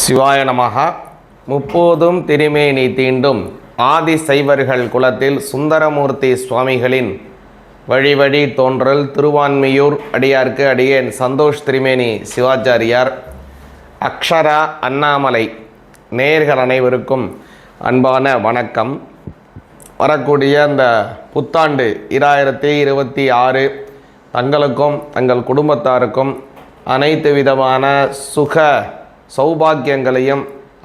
சிவாய நமஹ. முப்போதும் திருமேனி தீண்டும் ஆதி சைவர்கள் குலத்தில் சுந்தரமூர்த்தி சுவாமிகளின் வழி வழி தோன்றல் திருவான்மியூர் அடியார்க்கு அடியேன் சந்தோஷ் திருமேனி சிவாச்சாரியார். அக்ஷரா அண்ணாமலை நேயர்கள் அனைவருக்கும் அன்பான வணக்கம். வரக்கூடிய அந்த புத்தாண்டு 2026 தங்களுக்கும் தங்கள் குடும்பத்தாருக்கும் அனைத்து விதமான சுக சௌபாக்கியங்களையும்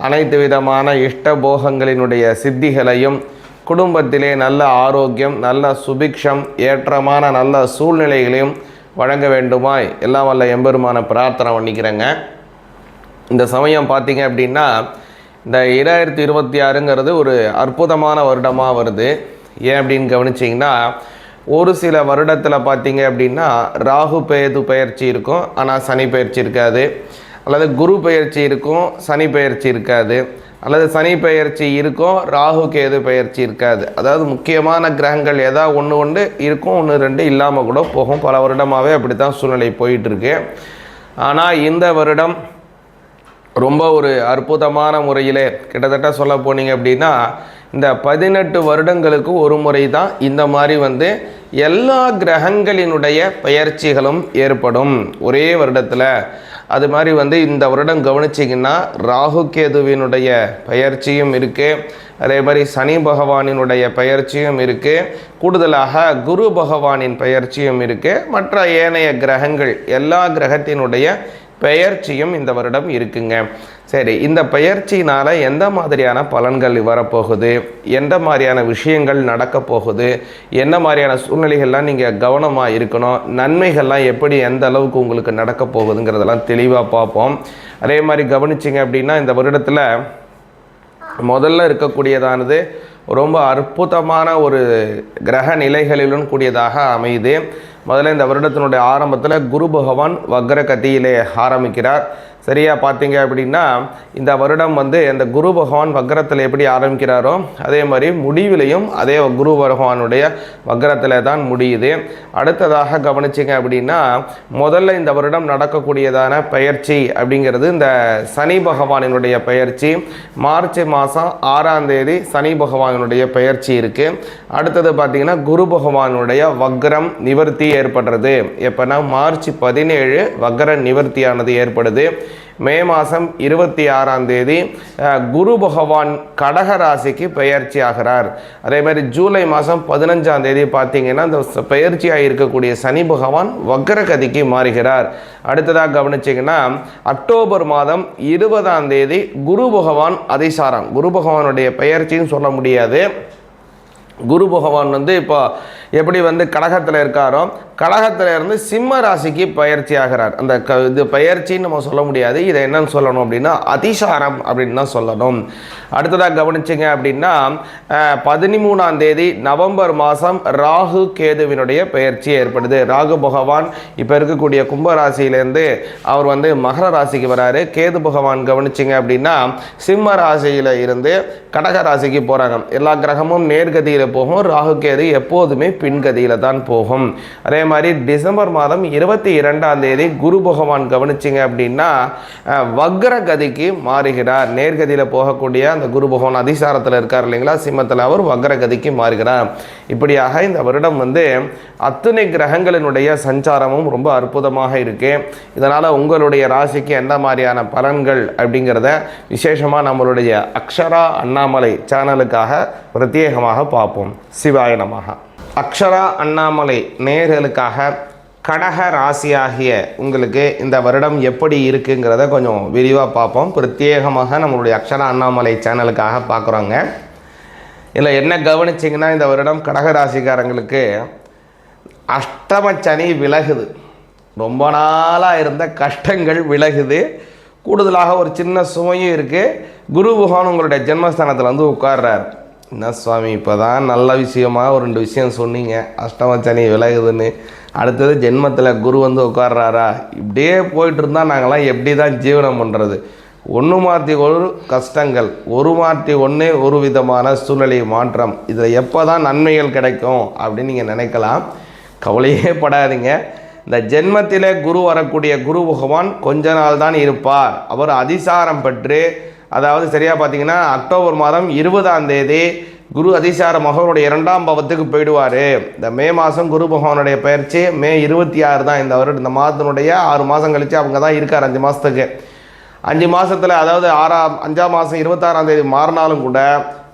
அனைத்து விதமான இஷ்டபோகங்களினுடைய சித்திகளையும் குடும்பத்திலே நல்ல ஆரோக்கியம், நல்ல சுபிக்ஷம், ஏற்றமான நல்ல சூழ்நிலைகளையும் வழங்க வேண்டுமாய் எல்லாம் வல்ல எம்பெருமான பிரார்த்தனை பண்ணிக்கிறேங்க. இந்த சமயம் பார்த்திங்க அப்படின்னா இந்த 2026ங்கிறது ஒரு அற்புதமான வருடமாக வருது. ஏன் அப்படின்னு கவனிச்சிங்கன்னா, ஒரு சில வருடத்தில் பார்த்திங்க அப்படின்னா ராகு கேது பெயர்ச்சி இருக்கும், ஆனால் சனி பெயர்ச்சி இருக்காது. அல்லது குரு பெயர்ச்சி இருக்கும், சனி பெயர்ச்சி இருக்காது. அல்லது சனி பெயர்ச்சி இருக்கும், ராகு கேது பெயர்ச்சி இருக்காது. அதாவது முக்கியமான கிரகங்கள் ஏதாவது ஒன்று இருக்கும், 1-2 இல்லாமல் கூட போகும். பல வருடமாகவே அப்படி தான் சூழ்நிலை போயிட்டுருக்கு. ஆனால் இந்த வருடம் ரொம்ப ஒரு அற்புதமான முறையிலே கிட்டத்தட்ட சொல்ல போனீங்க அப்படின்னா இந்த 18 வருடங்களுக்கு ஒரு முறை தான் இந்த மாதிரி எல்லா கிரகங்களினுடைய பெயர்ச்சிகளும் ஏற்படும் ஒரே வருடத்தில். அது மாதிரி இந்த வருடம் கவனிச்சிங்கன்னா ராகு கேதுவினுடைய பெயர்ச்சியும் இருக்குது, அதே மாதிரி சனி பகவானினுடைய பெயர்ச்சியும் இருக்குது, கூடுதலாக குரு பகவானின் பெயர்ச்சியும் இருக்குது, மற்ற ஏனைய கிரகங்கள் எல்லா கிரகத்தினுடைய பெயர்ச்சியும் இந்த வருடம் இருக்குங்க. சரி, இந்த பெயர்ச்சினால் எந்த மாதிரியான பலன்கள் வரப்போகுது, எந்த மாதிரியான விஷயங்கள் நடக்க போகுது, என்ன மாதிரியான சூழ்நிலைகள்லாம் நீங்கள் கவனமாக இருக்கணும், நன்மைகள்லாம் எப்படி எந்த அளவுக்கு உங்களுக்கு நடக்க போகுதுங்கிறதெல்லாம் தெளிவாக பார்ப்போம். அதே மாதிரி கவனிச்சிங்க அப்படின்னா இந்த வருடத்தில் முதல்ல இருக்கக்கூடியதானது ரொம்ப அற்புதமான ஒரு கிரக நிலைகளிலும் கூடியதாக அமையுது. முதல்ல இந்த வருடத்தினுடைய ஆரம்பத்தில் குரு பகவான் வக்ர கதியிலே ஆரம்பிக்கிறார். சரியாக பார்த்தீங்க அப்படின்னா இந்த வருடம் அந்த குரு பகவான் வக்ரத்தில் எப்படி ஆரம்பிக்கிறாரோ அதே மாதிரி முடிவிலையும் அதே குரு பகவானுடைய வக்ரத்தில் தான் முடியுது. அடுத்ததாக கவனிச்சிங்க அப்படின்னா முதல்ல இந்த வருடம் நடக்கக்கூடியதான பயிற்சி அப்படிங்கிறது இந்த சனி பகவானினுடைய பயிற்சி. மார்ச் மாதம் 6ஆம் தேதி சனி பகவானுடைய பயிற்சி இருக்குது. அடுத்தது பார்த்திங்கன்னா குரு பகவானுடைய வக்ரம் நிவர்த்தி ஏற்படுறது. எப்போனா மார்ச் 17 வக்ர நிவர்த்தியானது ஏற்படுது. மே மாதம் 26ஆம் தேதி குரு பகவான் கடக ராசிக்கு பெயர்ச்சி ஆகிறார். அதே மாதிரி ஜூலை மாதம் 15ஆம் தேதி பார்த்தீங்கன்னா இந்த பெயர்ச்சியாக இருக்கக்கூடிய சனி பகவான் வக்ரகதிக்கு மாறுகிறார். அடுத்ததாக கவனிச்சிங்கன்னா அக்டோபர் மாதம் 20ஆம் தேதி குரு பகவான் அதிசாரம். குரு பகவானுடைய பெயர்ச்சின்னு சொல்ல முடியாது. குரு பகவான் இப்போ எப்படி கடகத்தில் இருக்காரோ கடகத்தில் இருந்து சிம்ம ராசிக்கு பயிற்சி ஆகிறார். அந்த இது பயிற்சின்னு நம்ம சொல்ல முடியாது, இதை என்னன்னு சொல்லணும் அப்படின்னா அதிசாரம் அப்படின்னு தான் சொல்லணும். அடுத்ததாக கவனிச்சிங்க அப்படின்னா 13ஆம் தேதி நவம்பர் மாதம் ராகு கேதுவினுடைய பயிற்சி ஏற்படுது. ராகு பகவான் இப்போ இருக்கக்கூடிய கும்பராசியிலேருந்து அவர் மகர ராசிக்கு வராரு. கேது பகவான் கவனிச்சிங்க அப்படின்னா சிம்ம ராசியில் இருந்து கடக ராசிக்கு போகிறாங்க. எல்லா கிரகமும் நேர்கதியில் போகும், ராகு கேது எப்போதுமே பின்கதியில் தான் போகும். அதே மாதிரி டிசம்பர் மாதம் 22ஆம் தேதி குரு பகவான் கவனிச்சிங்க அப்படின்னா வக்ர கதிக்கு மாறுகிறார். நேர்கதியில் போகக்கூடிய அந்த குரு பகவான் அதிசாரத்தில் இருக்கார் இல்லைங்களா, சிம்மத்தில், அவர் வக்ர கதிக்கு மாறுகிறார். இப்படியாக இந்த வருடம் அத்தனை கிரகங்களினுடைய சஞ்சாரமும் ரொம்ப அற்புதமாக இருக்கு. இதனால் உங்களுடைய ராசிக்கு எந்த மாதிரியான பலன்கள் அப்படிங்கிறத விசேஷமாக நம்மளுடைய அக்ஷரா அண்ணாமலை சேனலுக்காக பிரத்யேகமாக பார்ப்போம். சிவாய நமஹ. அக்ஷரா அண்ணாமலை நேயர்களுக்காக கடக ராசியாகிய உங்களுக்கு இந்த வருடம் எப்படி இருக்குங்கிறத கொஞ்சம் விரிவாக பார்ப்போம். பிரத்யேகமாக நம்மளுடைய அக்ஷரா அண்ணாமலை சேனலுக்காக பார்க்குறோங்க. இல்லை என்ன கவனிச்சிங்கன்னா இந்த வருடம் கடக ராசிக்காரங்களுக்கு அஷ்டம சனி விலகுது. ரொம்ப நாளாக இருந்த கஷ்டங்கள் விலகுது. கூடுதலாக ஒரு சின்ன சுமையும் இருக்குது. குரு பகவான் உங்களுடைய ஜென்மஸ்தானத்தில் உட்கார்றார். என்ன சுவாமி இப்போ தான் நல்ல விஷயமாக ஒரு 2 விஷயம் சொன்னீங்க, அஷ்டம சனி விலகுதுன்னு. அடுத்தது ஜென்மத்தில் குரு உட்கார்றாரா? இப்படியே போயிட்டு இருந்தால் நாங்களாம் எப்படி தான் ஜீவனம் பண்ணுறது? ஒன்று மாற்றி ஒரு கஷ்டங்கள், ஒரு மாற்றி ஒன்று ஒரு விதமான சூழ்நிலை மாற்றம். இதில் எப்போ தான் நன்மைகள் கிடைக்கும் அப்படின்னு நீங்கள் நினைக்கலாம். கவலையே படாதீங்க. இந்த ஜென்மத்திலே குரு வரக்கூடிய குரு பகவான் கொஞ்ச நாள் தான் இருப்பார். அவர் அதிசாரம் பெற்று, அதாவது சரியாக பார்த்தீங்கன்னா அக்டோபர் மாதம் 20ஆம் தேதி குரு அதிசாரமாக அவருடைய 2ஆம் பாவத்துக்கு போயிடுவார். இந்த மே மாதம் குரு பகவானுடைய பயிற்சி மே 26 தான் இந்த வருடம். இந்த மாதத்தினுடைய 6 மாதம் கழித்து அவங்க தான் இருக்கார் 5 மாதத்துக்கு. 5 மாதத்தில், அதாவது 5ஆம் மாதம் 26ஆம் தேதி மாறினாலும் கூட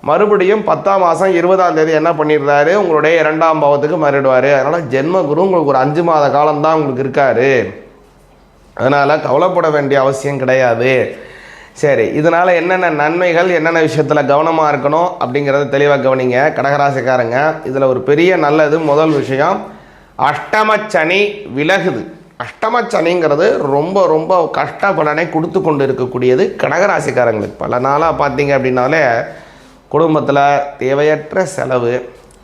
மறுபடியும் 10ஆம் மாதம் 20ஆம் தேதி என்ன பண்ணிடுறாரு, உங்களுடைய 2ஆம் பாவத்துக்கு மாறிடுவார். அதனால் ஜென்ம குரு உங்களுக்கு ஒரு 5 மாத காலம்தான் உங்களுக்கு இருக்கார். அதனால் கவலைப்பட வேண்டிய அவசியம் கிடையாது. சரி, இதனால் என்னென்ன நன்மைகள், என்னென்ன விஷயத்தில் கவனமாக இருக்கணும் அப்படிங்கிறத தெளிவாக கவனிங்க கடகராசிக்காரங்க. இதில் ஒரு பெரிய நல்லது, முதல் விஷயம் அஷ்டமச்சனி விலகுது. அஷ்டமச்சனிங்கிறது ரொம்ப ரொம்ப கஷ்ட பலனை கொடுத்து கொண்டு இருக்கக்கூடியது கடகராசிக்காரங்களுக்கு. பல நாளாக பார்த்தீங்க அப்படின்னாலே குடும்பத்தில் தேவையற்ற செலவு,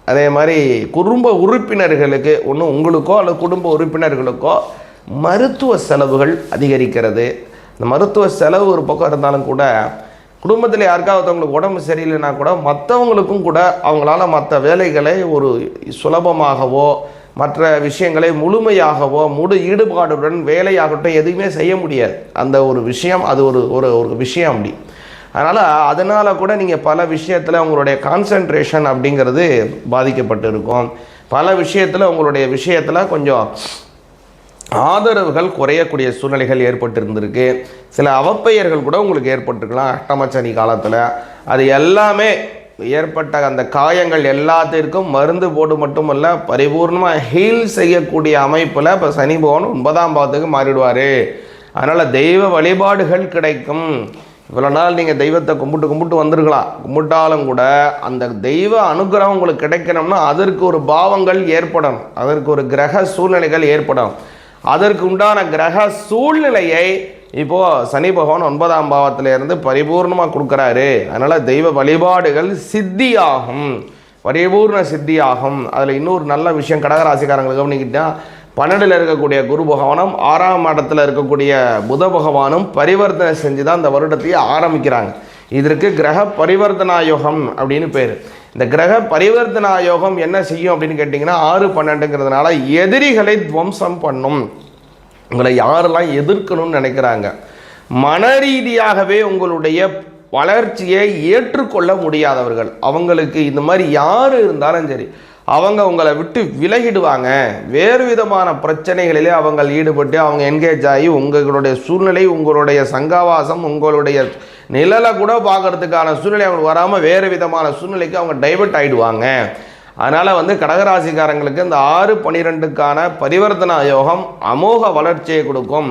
அதே மாதிரி குடும்ப உறுப்பினர்களுக்கு, ஒன்று உங்களுக்கோ அல்லது குடும்ப உறுப்பினர்களுக்கோ மருத்துவ செலவுகள் அதிகரிக்கிறது. இந்த மருத்துவ செலவு ஒரு பக்கம் இருந்தாலும் கூட குடும்பத்தில் யாருக்காவது உங்களுக்கு உடம்பு சரியில்லைன்னா கூட மற்றவங்களுக்கும் கூட அவங்களால மற்ற வேலைகளை ஒரு சுலபமாகவோ மற்ற விஷயங்களை முழுமையாகவோ ஈடுபாடுடன் வேலையாகட்டும் எதுவுமே செய்ய முடியாது. அந்த ஒரு விஷயம், அது ஒரு விஷயம் அப்படி. அதனால் கூட நீங்கள் பல விஷயத்தில் உங்களுடைய கான்சன்ட்ரேஷன் அப்படிங்கிறது பாதிக்கப்பட்டு இருக்கும். பல விஷயத்தில் உங்களுடைய விஷயத்தில் கொஞ்சம் ஆதரவுகள் குறையக்கூடிய சூழ்நிலைகள் ஏற்பட்டிருந்திருக்கு. சில அவப்பெயர்கள் கூட உங்களுக்கு ஏற்பட்டிருக்கலாம் அஷ்டமச்சனி காலத்தில். அது எல்லாமே ஏற்பட்ட அந்த காயங்கள் எல்லாத்திற்கும் மருந்து போட்டு மட்டுமல்ல, பரிபூர்ணமாக ஹீல் செய்யக்கூடிய அமைப்பில் இப்போ சனி பகவான் 9ஆம் பாவத்துக்கு மாறிடுவார். அதனால் தெய்வ வழிபாடுகள் கிடைக்கும். இவ்வளோ நாள் நீங்கள் தெய்வத்தை கும்பிட்டு வந்திருக்கலாம். கும்பிட்டாலும் கூட அந்த தெய்வ அனுகிரகம் உங்களுக்கு கிடைக்கணும்னா அதற்கு ஒரு பாவங்கள் ஏற்படும், அதற்கு ஒரு கிரக சூழ்நிலைகள் ஏற்படும். அதற்கு உண்டான கிரக சூழ்நிலையை இப்போது சனி பகவான் 9ஆம் பாவத்திலிருந்து பரிபூர்ணமாக கொடுக்குறாரு. அதனால் தெய்வ வழிபாடுகள் சித்தியாகும், பரிபூர்ண சித்தியாகும். அதில் இன்னொரு நல்ல விஷயம் கடகராசிக்காரங்களுக்கு கவனிக்கிட்டால், 12ல் இருக்கக்கூடிய குரு பகவானும் 6ஆம் இடத்துல இருக்கக்கூடிய புத பகவானும் பரிவர்த்தனை செஞ்சு தான் இந்த வருடத்தையே ஆரம்பிக்கிறாங்க. இதற்கு கிரக பரிவர்த்தனா யோகம் அப்படின்னு பேர். இந்த கிரக பரிவர்த்தனா யோகம் என்ன செய்யும் அப்படின்னு கேட்டிங்கன்னா, 6-12ங்கிறதுனால எதிரிகளை துவம்சம் பண்ணும். உங்களை யாரெல்லாம் எதிர்க்கணும்னு நினைக்கிறாங்க, மன ரீதியாகவே உங்களுடைய வளர்ச்சியை ஏற்றுக்கொள்ள முடியாதவர்கள், அவங்களுக்கு இந்த மாதிரி யார் இருந்தாலும் சரி அவங்க உங்களை விட்டு விலகிடுவாங்க. வேறு விதமான பிரச்சனைகளிலே அவங்க ஈடுபட்டு அவங்க என்கேஜ் ஆகி உங்களுடைய சூழ்நிலை, உங்களுடைய சங்காவாசம், உங்களுடைய நிழலை கூட பார்க்கறதுக்கான சூழ்நிலை அவங்களுக்கு வராமல் வேறு விதமான சூழ்நிலைக்கு அவங்க டைவர்ட் ஆகிடுவாங்க. அதனால் கடகராசிக்காரங்களுக்கு இந்த 6-12க்கான பரிவர்த்தனா யோகம் அமோக வளர்ச்சியை கொடுக்கும்.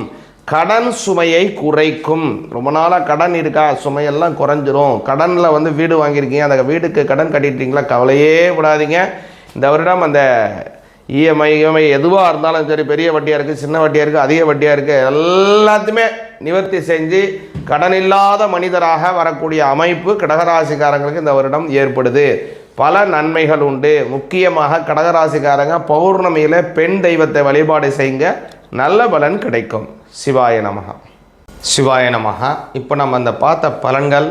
கடன் சுமையை குறைக்கும். ரொம்ப நாளாக கடன் இருக்கா, சுமையெல்லாம் குறைஞ்சிரும். கடனில் வீடு வாங்கியிருக்கீங்க, அந்த வீட்டுக்கு கடன் கட்டிட்டீங்களா, கவலையே விடாதீங்க. இந்த வருடம் அந்த இஎம்ஐ எதுவாக இருந்தாலும் சரி, பெரிய வட்டியாக இருக்குது, சின்ன வட்டியாக இருக்குது, அதிக வட்டியாக இருக்குது, எல்லாத்தையுமே நிவர்த்தி செஞ்சு கடன் இல்லாத மனிதராக வரக்கூடிய அமைப்பு கடகராசிக்காரங்களுக்கு இந்த வருடம் ஏற்படுது. பல நன்மைகள் உண்டு. முக்கியமாக கடகராசிக்காரங்க பௌர்ணமியில் பெண் தெய்வத்தை வழிபாடு செய்யுங்க, நல்ல பலன் கிடைக்கும். சிவாய நமஹ. சிவாய நமஹ. இப்போ நம்ம அந்த பார்த்த பலன்கள்,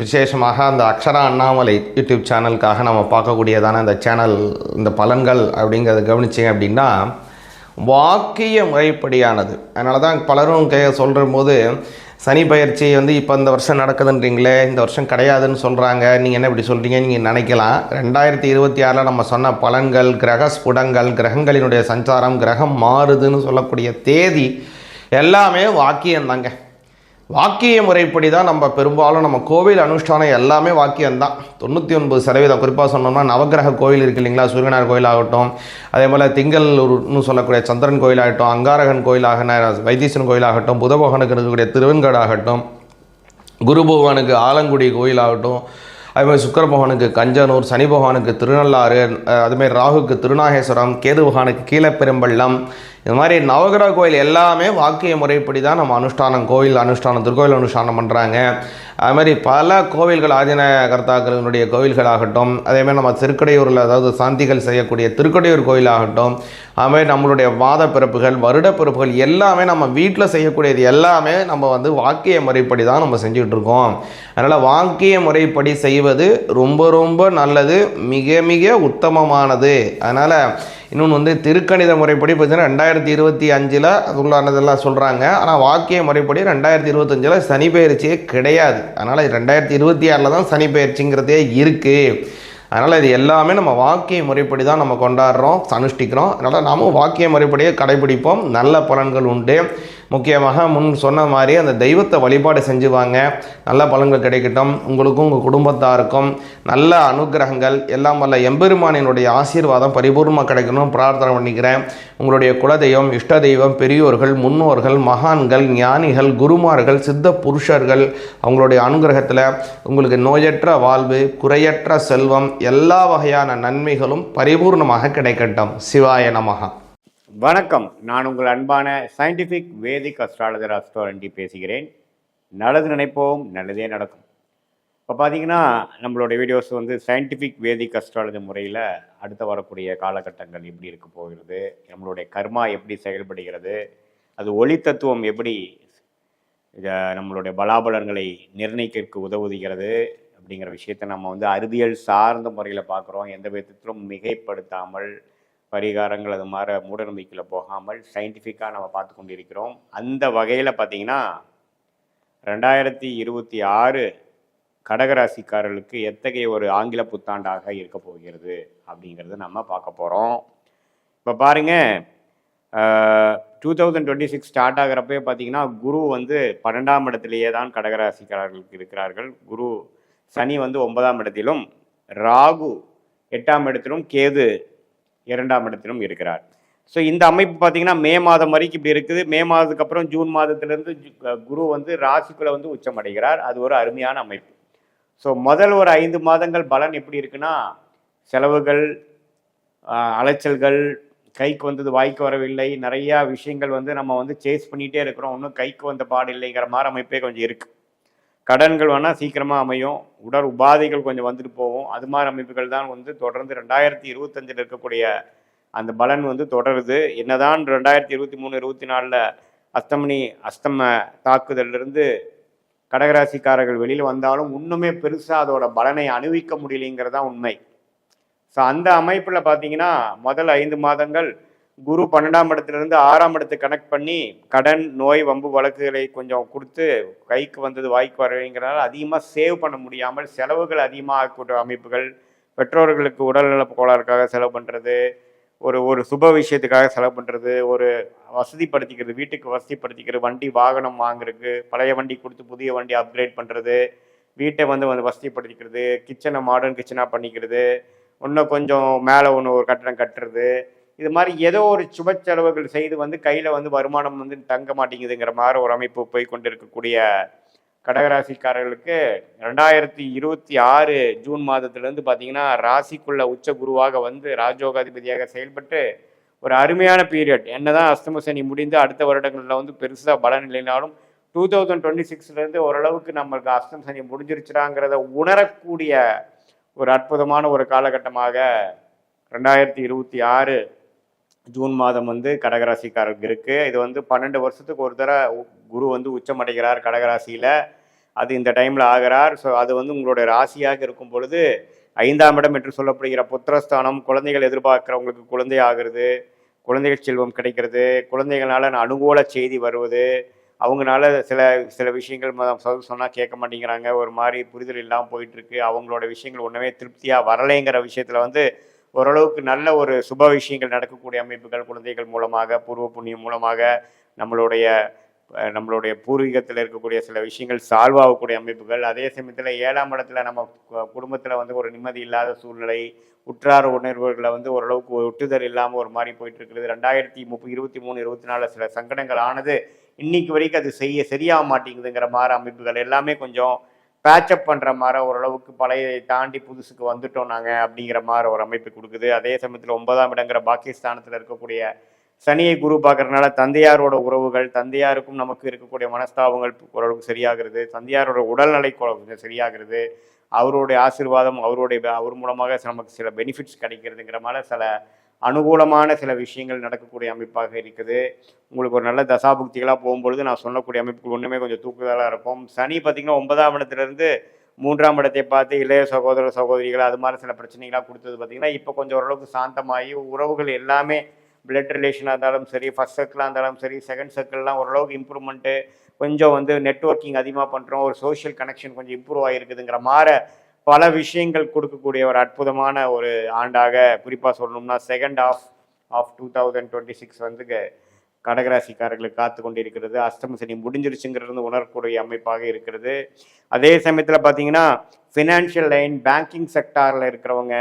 விசேஷமாக அந்த அக்ஷரா அண்ணாமலை யூடியூப் சேனலுக்காக நம்ம பார்க்கக்கூடியதான இந்த சேனல், இந்த பலன்கள் அப்படிங்கிறத கவனிச்சிங்க அப்படின்னா வாக்கிய முறைப்படியானது. அதனால தான் பலரும் சொல்கிற போது சனி பயிற்சி இப்போ இந்த வருஷம் நடக்குதுன்றீங்களே, இந்த வருஷம் கிடையாதுன்னு சொல்கிறாங்க, நீங்கள் என்ன இப்படி சொல்கிறீங்க நீங்கள் நினைக்கலாம். 2026 நம்ம சொன்ன பலன்கள், கிரக ஸ்புடங்கள், கிரகங்களினுடைய சஞ்சாரம், கிரகம் மாறுதுன்னு சொல்லக்கூடிய தேதி எல்லாமே வாக்கியம்தாங்க. வாக்கிய முறைப்படி தான் நம்ம பெரும்பாலும் நம்ம கோவில் அனுஷ்டானம் எல்லாமே வாக்கியம்தான். 99%. குறிப்பாக சொன்னோம்னா நவகிரக கோவில் இருக்குது இல்லைங்களா, சூரியனார் கோயிலாகட்டும், அதே போல் திங்கள்னு சொல்லக்கூடிய சந்திரன் கோயிலாகட்டும், அங்காரகன் கோயிலாக வைத்தீஸ்வரன் கோயிலாகட்டும், புத பகவானுக்கு இருக்கக்கூடிய திருவெண்காடாகட்டும், குரு பகவானுக்கு ஆலங்குடி கோயிலாகட்டும், அதுமாதிரி சுக்கிர பகவானுக்கு கஞ்சனூர், சனி பகவானுக்கு திருநள்ளாறு, அதுமாதிரி ராகுக்கு திருநாகேஸ்வரம், கேது பகவானுக்கு கீழப்பெரும்பள்ளம், இது மாதிரி நவகிரக கோயில் எல்லாமே வாக்கிய முறைப்படி தான் நம்ம அனுஷ்டானம், கோயில் அனுஷ்டானம், திருக்கோயில் அனுஷ்டானம் பண்ணுறாங்க. அதுமாதிரி பல கோவில்கள், ஆதின கர்த்தாக்களினுடைய கோவில்களாகட்டும், அதேமாதிரி நம்ம திருக்கடையூரில் அதாவது சாந்திகள் செய்யக்கூடிய திருக்கடையூர் கோயிலாகட்டும், அதுமாதிரி நம்மளுடைய வாத பிறப்புகள், வருட பிறப்புகள் எல்லாமே நம்ம வீட்டில் செய்யக்கூடியது எல்லாமே நம்ம வந்து வாக்கிய முறைப்படி தான் நம்ம செஞ்சுக்கிட்டு இருக்கோம். அதனால் வாக்கிய முறைப்படி செய்வது ரொம்ப ரொம்ப நல்லது, மிக மிக உத்தமமானது. அதனால் இன்னொன்று வந்து திருக்கணித முறைப்படி பார்த்தீங்கன்னா 2025 உள்ளானதெல்லாம் சொல்கிறாங்க. ஆனால் வாக்கிய முறைப்படி 2025 சனி பயிற்சியே கிடையாது. அதனால் 2026 தான் சனி பயிற்சிங்கிறதே இருக்குது. அதனால் இது எல்லாமே நம்ம வாக்கிய முறைப்படி தான் நம்ம கொண்டாடுறோம், அனுஷ்டிக்கிறோம். அதனால் நாமும் வாக்கிய முறைப்படியே கடைபிடிப்போம், நல்ல பலன்கள் உண்டு. முக்கியமாக முன் சொன்ன மாதிரி அந்த தெய்வத்தை வழிபாடு செஞ்சுவாங்க, நல்ல பலன்கள் கிடைக்கட்டும். உங்களுக்கும் உங்கள் குடும்பத்தாருக்கும் நல்ல அனுகிரகங்கள் எல்லாம் வல்ல எம்பெருமானினுடைய ஆசீர்வாதம் பரிபூர்ணமாக கிடைக்கணும் பிரார்த்தனை பண்ணிக்கிறேன். உங்களுடைய குலதெய்வம், இஷ்ட தெய்வம், பெரியோர்கள், முன்னோர்கள், மகான்கள், ஞானிகள், குருமார்கள், சித்த புருஷர்கள் அவங்களுடைய அனுகிரகத்தில் உங்களுக்கு நோயற்ற வாழ்வு, குறையற்ற செல்வம், எல்லா வகையான நன்மைகளும் பரிபூர்ணமாக கிடைக்கட்டும். சிவாய நமஹ. வணக்கம். நான் உங்கள் அன்பான சயின்டிஃபிக் வேதிக் அஸ்ட்ராலஜர் அஸ்ட்ரோரண்டி பேசுகிறேன். நல்லது நினைப்போம், நல்லதே நடக்கும். இப்போ பார்த்தீங்கன்னா நம்மளோட வீடியோஸ் வந்து சயின்டிஃபிக் வேதிக் அஸ்ட்ராலஜி முறையில் அடுத்து வரக்கூடிய காலகட்டங்கள் எப்படி இருக்க போகிறது, நம்மளுடைய கர்மா எப்படி செயல்படுகிறது, அது ஒளி தத்துவம் எப்படி நம்மளுடைய பலாபலன்களை நிர்ணயிக்க உதவுகிறது அப்படிங்கிற விஷயத்தை நம்ம வந்து அறிவியல் சார்ந்த முறையில் பார்க்குறோம். எந்த விதத்திலும் மிகைப்படுத்தாமல் பரிகாரங்கள் அது மாதிரி மூட நம்பிக்கையில் போகாமல் சயின்டிஃபிக்காக நம்ம பார்த்து கொண்டிருக்கிறோம். அந்த வகையில் பார்த்திங்கன்னா 2026 கடகராசிக்காரர்களுக்கு எத்தகைய ஒரு ஆங்கில புத்தாண்டாக இருக்க போகிறது அப்படிங்கிறது நம்ம பார்க்க போகிறோம். இப்போ பாருங்கள், 2026 ஸ்டார்ட் ஆகிறப்பே பார்த்திங்கன்னா குரு வந்து 12ஆம் இடத்திலேயே தான் கடகராசிக்காரர்களுக்கு இருக்கிறார்கள். குரு சனி வந்து 9ஆம் இடத்திலும், ராகு 8ஆம் இடத்திலும், கேது 2ஆம் இடத்திலும் இருக்கிறார். ஸோ இந்த அமைப்பு பார்த்தீங்கன்னா மே மாதம் வரைக்கும் இப்படி இருக்குது. மே மாதத்துக்கு அப்புறம் ஜூன் மாதத்திலேருந்து குரு வந்து ராசிக்குள்ளே வந்து உச்சமடைகிறார். அது ஒரு அருமையான அமைப்பு. ஸோ முதல் ஒரு 5 மாதங்கள் பலன் எப்படி இருக்குன்னா, செலவுகள், அலைச்சல்கள், கைக்கு வந்தது வாய்க்கு வரவில்லை, நிறையா விஷயங்கள் வந்து நம்ம வந்து சேஸ் பண்ணிகிட்டே இருக்கிறோம், இன்னும் கைக்கு வந்த பாடு இல்லைங்கிற மாதிரி அமைப்பே கொஞ்சம் இருக்குது. கடன்கள் வேணால் சீக்கிரமாக அமையும், உடல் உபாதைகள் கொஞ்சம் வந்துட்டு போகும். அது மாதிரி அமைப்புகள் தான் வந்து தொடர்ந்து 2025 இருக்கக்கூடிய அந்த பலன் வந்து தொடருது. என்னதான் 2023, 24 அஸ்தம தாக்குதலிருந்து கடகராசிக்காரர்கள் வெளியில் வந்தாலும் இன்னுமே பெருசாக அதோட பலனை அனுபவிக்க முடியலைங்கிறதான் உண்மை. ஸோ அந்த அமைப்பில் பார்த்தீங்கன்னா முதல் 5 மாதங்கள் குரு 12ஆம் இடத்துலேருந்து 6ஆம் இடத்துக்கு கனெக்ட் பண்ணி கடன், நோய், வம்பு வழக்குகளை கொஞ்சம் கொடுத்து கைக்கு வந்தது வாய்க்கு வரலைங்கிறனால அதிகமாக சேவ் பண்ண முடியாமல் செலவுகள் அதிகமாக ஆகக்கூடிய அமைப்புகள், பெற்றோர்களுக்கு உடல்நல கோளாறுக்காக செலவு பண்ணுறது, ஒரு சுப விஷயத்துக்காக செலவு பண்ணுறது, ஒரு வசதிப்படுத்திக்கிறது, வீட்டுக்கு வசதிப்படுத்திக்கிறது, வண்டி வாகனம் வாங்குறதுக்கு பழைய வண்டி கொடுத்து புதிய வண்டி அப்கிரேட் பண்ணுறது, வீட்டை வந்து வசதிப்படுத்திக்கிறது, கிச்சனை மாடர்ன் கிச்சனாக பண்ணிக்கிறது, இன்னும் கொஞ்சம் மேலே ஒரு கட்டடம் கட்டுறது, இது மாதிரி ஏதோ ஒரு சுப செலவுகள் செய்து வந்து கையில் வந்து வருமானம் வந்து தங்க மாட்டேங்குதுங்கிற மாதிரி ஒரு அமைப்பு போய் கொண்டிருக்கக்கூடிய கடகராசிக்காரர்களுக்கு 2026 ஜூன் மாதத்துலேருந்து பார்த்தீங்கன்னா ராசிக்குள்ள உச்ச குருவாக வந்து ராஜயோகாதிபதியாக செயல்பட்டு ஒரு அருமையான பீரியட். என்னதான் அஸ்தம சனி முடிந்து அடுத்த வருடங்களில் வந்து பெருசாக பலன் இல்லைனாலும் 2026 ஓரளவுக்கு நம்மளுக்கு அஸ்தம சனி முடிஞ்சிருச்சுடாங்கிறத உணரக்கூடிய ஒரு அற்புதமான ஒரு காலகட்டமாக 2026 ஜூன் மாதம் வந்து கடகராசிக்காரருக்கு இருக்குது. இது வந்து 12 வருஷத்துக்கு ஒரு தடவை குரு வந்து உச்சமடைகிறார் கடகராசியில். அது இந்த டைமில் ஆகிறார். ஸோ அது வந்து உங்களுடைய ராசியாக இருக்கும் பொழுது 5ஆம் இடம் என்று சொல்லப்படுகிற புத்திரஸ்தானம், குழந்தைகள் எதிர்பார்க்குறவங்களுக்கு குழந்தை ஆகிறது, குழந்தைகள் செல்வம் கிடைக்கிறது, குழந்தைகளால் அனுகூல செய்தி வருவது, அவங்களால சில விஷயங்கள் சொன்னால் கேட்க மாட்டேங்கிறாங்க, ஒரு மாதிரி புரிதல் இல்லாமல் போயிட்டுருக்கு, அவங்களோட விஷயங்கள் ஒன்றுமே திருப்தியாக வரலைங்கிற விஷயத்தில் வந்து ஓரளவுக்கு நல்ல ஒரு சுப விஷயங்கள் நடக்கக்கூடிய அமைப்புகள், குழந்தைகள் மூலமாக, பூர்வ புண்ணியம் மூலமாக நம்மளுடைய பூர்வீகத்தில் இருக்கக்கூடிய சில விஷயங்கள் சால்வ் ஆகக்கூடிய அமைப்புகள். அதே சமயத்தில் 7ஆம் இடத்துல நம்ம குடும்பத்தில் வந்து ஒரு நிம்மதி இல்லாத சூழ்நிலை, உற்றார் உணர்வுகளை வந்து ஓரளவுக்கு ஒட்டுதல் இல்லாமல் ஒரு மாதிரி போயிட்டு இருக்கிறது. 2023, 24 சில சங்கடங்கள் ஆனது இன்னைக்கு வரைக்கும் அது சரியாக மாட்டேங்குதுங்கிற மாதிரி அமைப்புகள் எல்லாமே கொஞ்சம் பேச்சப் பண்ணுற மாதிரி ஓரளவுக்கு பழைய தாண்டி புதுசுக்கு வந்துட்டோம் நாங்கள் அப்படிங்கிற மாதிரி ஒரு அமைப்பு கொடுக்குது. அதே சமயத்தில் 9ஆம் இடங்கிற பாகிஸ்தானத்தில் இருக்கக்கூடிய சனியை குரு பார்க்கறதுனால தந்தையாரோட உறவுகள், தந்தையாருக்கும் நமக்கு இருக்கக்கூடிய மனஸ்தாபங்கள் ஓரளவுக்கு சரியாகிறது, தந்தையாரோட உடல்நிலை கொஞ்சம் சரியாகிறது, அவருடைய ஆசீர்வாதம் அவர் மூலமாக நமக்கு சில பெனிஃபிட்ஸ் கிடைக்கிறதுங்கிற மாதிரி சில அனுகூலமான சில விஷயங்கள் நடக்கக்கூடிய அமைப்பாக இருக்குது. உங்களுக்கு ஒரு நல்ல தசாபுக்திகளாக போகும்பொழுது நான் சொல்லக்கூடிய அமைப்புகள் ஒன்றுமே கொஞ்சம் தூக்குதலாக இருக்கும். சனி பார்த்திங்கன்னா 9ஆம் இடத்துலேருந்து 3ஆம் இடத்தை பார்த்து இளைய சகோதர சகோதரிகள் அது மாதிரி சில பிரச்சனைகளாக கொடுத்தது பார்த்திங்கன்னா இப்போ கொஞ்சம் ஓரளவுக்கு சாந்தமாகி உறவுகள் எல்லாமே பிளட் ரிலேஷனாக இருந்தாலும் சரி, ஃபர்ஸ்ட் சர்க்கிளாக இருந்தாலும் சரி, செகண்ட் சர்க்கிள்லாம் ஓரளவுக்கு இம்ப்ரூவ்மெண்ட்டு, கொஞ்சம் நெட்வொர்க்கிங் அதிகமாக பண்ணுறோம், ஒரு சோஷியல் கனெக்ஷன் கொஞ்சம் இம்ப்ரூவ் ஆகிருக்குதுங்கிற மாதிரி பல விஷயங்கள் கொடுக்கக்கூடிய ஒரு அற்புதமான ஒரு ஆண்டாக குறிப்பாக சொல்லணும்னா செகண்ட் ஆஃப் 2026 கடகராசிக்காரர்களுக்கு காத்து கொண்டிருக்கிறது. அஷ்டம சனி முடிஞ்சிருச்சுங்கிறது உணரக்கூடிய அமைப்பாக இருக்கிறது. அதே சமயத்தில் பார்த்தீங்கன்னா ஃபினான்ஷியல் லைன், பேங்கிங் செக்டாரில் இருக்கிறவங்க,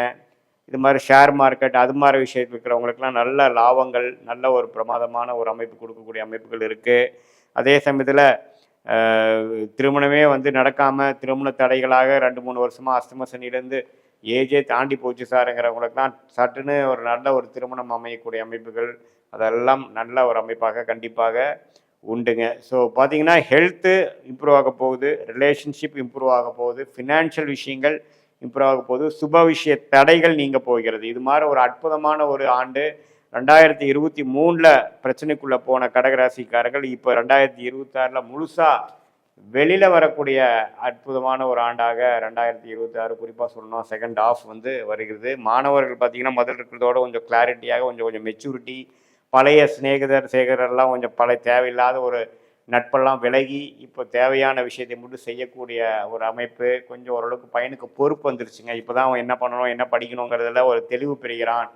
இது மாதிரி ஷேர் மார்க்கெட் அது மாதிரி விஷயத்தில் இருக்கிறவங்களுக்குலாம் நல்ல லாபங்கள், நல்ல ஒரு பிரமாதமான ஒரு அமைப்பு கொடுக்கக்கூடிய அமைப்புகள் இருக்குது. அதே சமயத்தில் திருமணமே நடக்காமல் திருமண தடைகளாக 2-3 வருஷமாக அஷ்டம சனியிலேருந்து ஏஜே தாண்டி போச்சு சாருங்கிறவங்களுக்குலாம் சட்டுன்னு ஒரு நல்ல ஒரு திருமணம் அமையக்கூடிய அமைப்புகள் அதெல்லாம் நல்ல ஒரு அமைப்பாக கண்டிப்பாக உண்டுங்க. ஸோ பார்த்தீங்கன்னா ஹெல்த்து இம்ப்ரூவ் ஆக போகுது, ரிலேஷன்ஷிப் இம்ப்ரூவ் ஆக போகுது, ஃபினான்ஷியல் விஷயங்கள் இம்ப்ரூவ் ஆக போகுது, சுப விஷய தடைகள் நீங்க போகிறது. இது மாதிரி ஒரு அற்புதமான ஒரு ஆண்டு. 2023 பிரச்சனைக்குள்ளே போன கடகராசிக்காரர்கள் இப்போ 2026 முழுசாக வெளியில் வரக்கூடிய அற்புதமான ஒரு ஆண்டாக 2026 குறிப்பாக சொல்லணும் செகண்ட் ஆஃப் வருகிறது. மாணவர்கள் பார்த்திங்கன்னா முதல் இருக்கிறதோட கொஞ்சம் கிளாரிட்டியாக கொஞ்சம் மெச்சூரிட்டி, பழைய சேகரெல்லாம் கொஞ்சம் பழைய தேவையில்லாத ஒரு நட்பெல்லாம் விலகி இப்போ தேவையான விஷயத்தை மட்டும் செய்யக்கூடிய ஒரு அமைப்பு. கொஞ்சம் ஓரளவுக்கு பையனுக்கு பொறுப்பு வந்துருச்சுங்க. இப்போ தான் அவன் என்ன பண்ணணும், என்ன படிக்கணுங்கிறதுல ஒரு தெளிவு பெறுகிறான்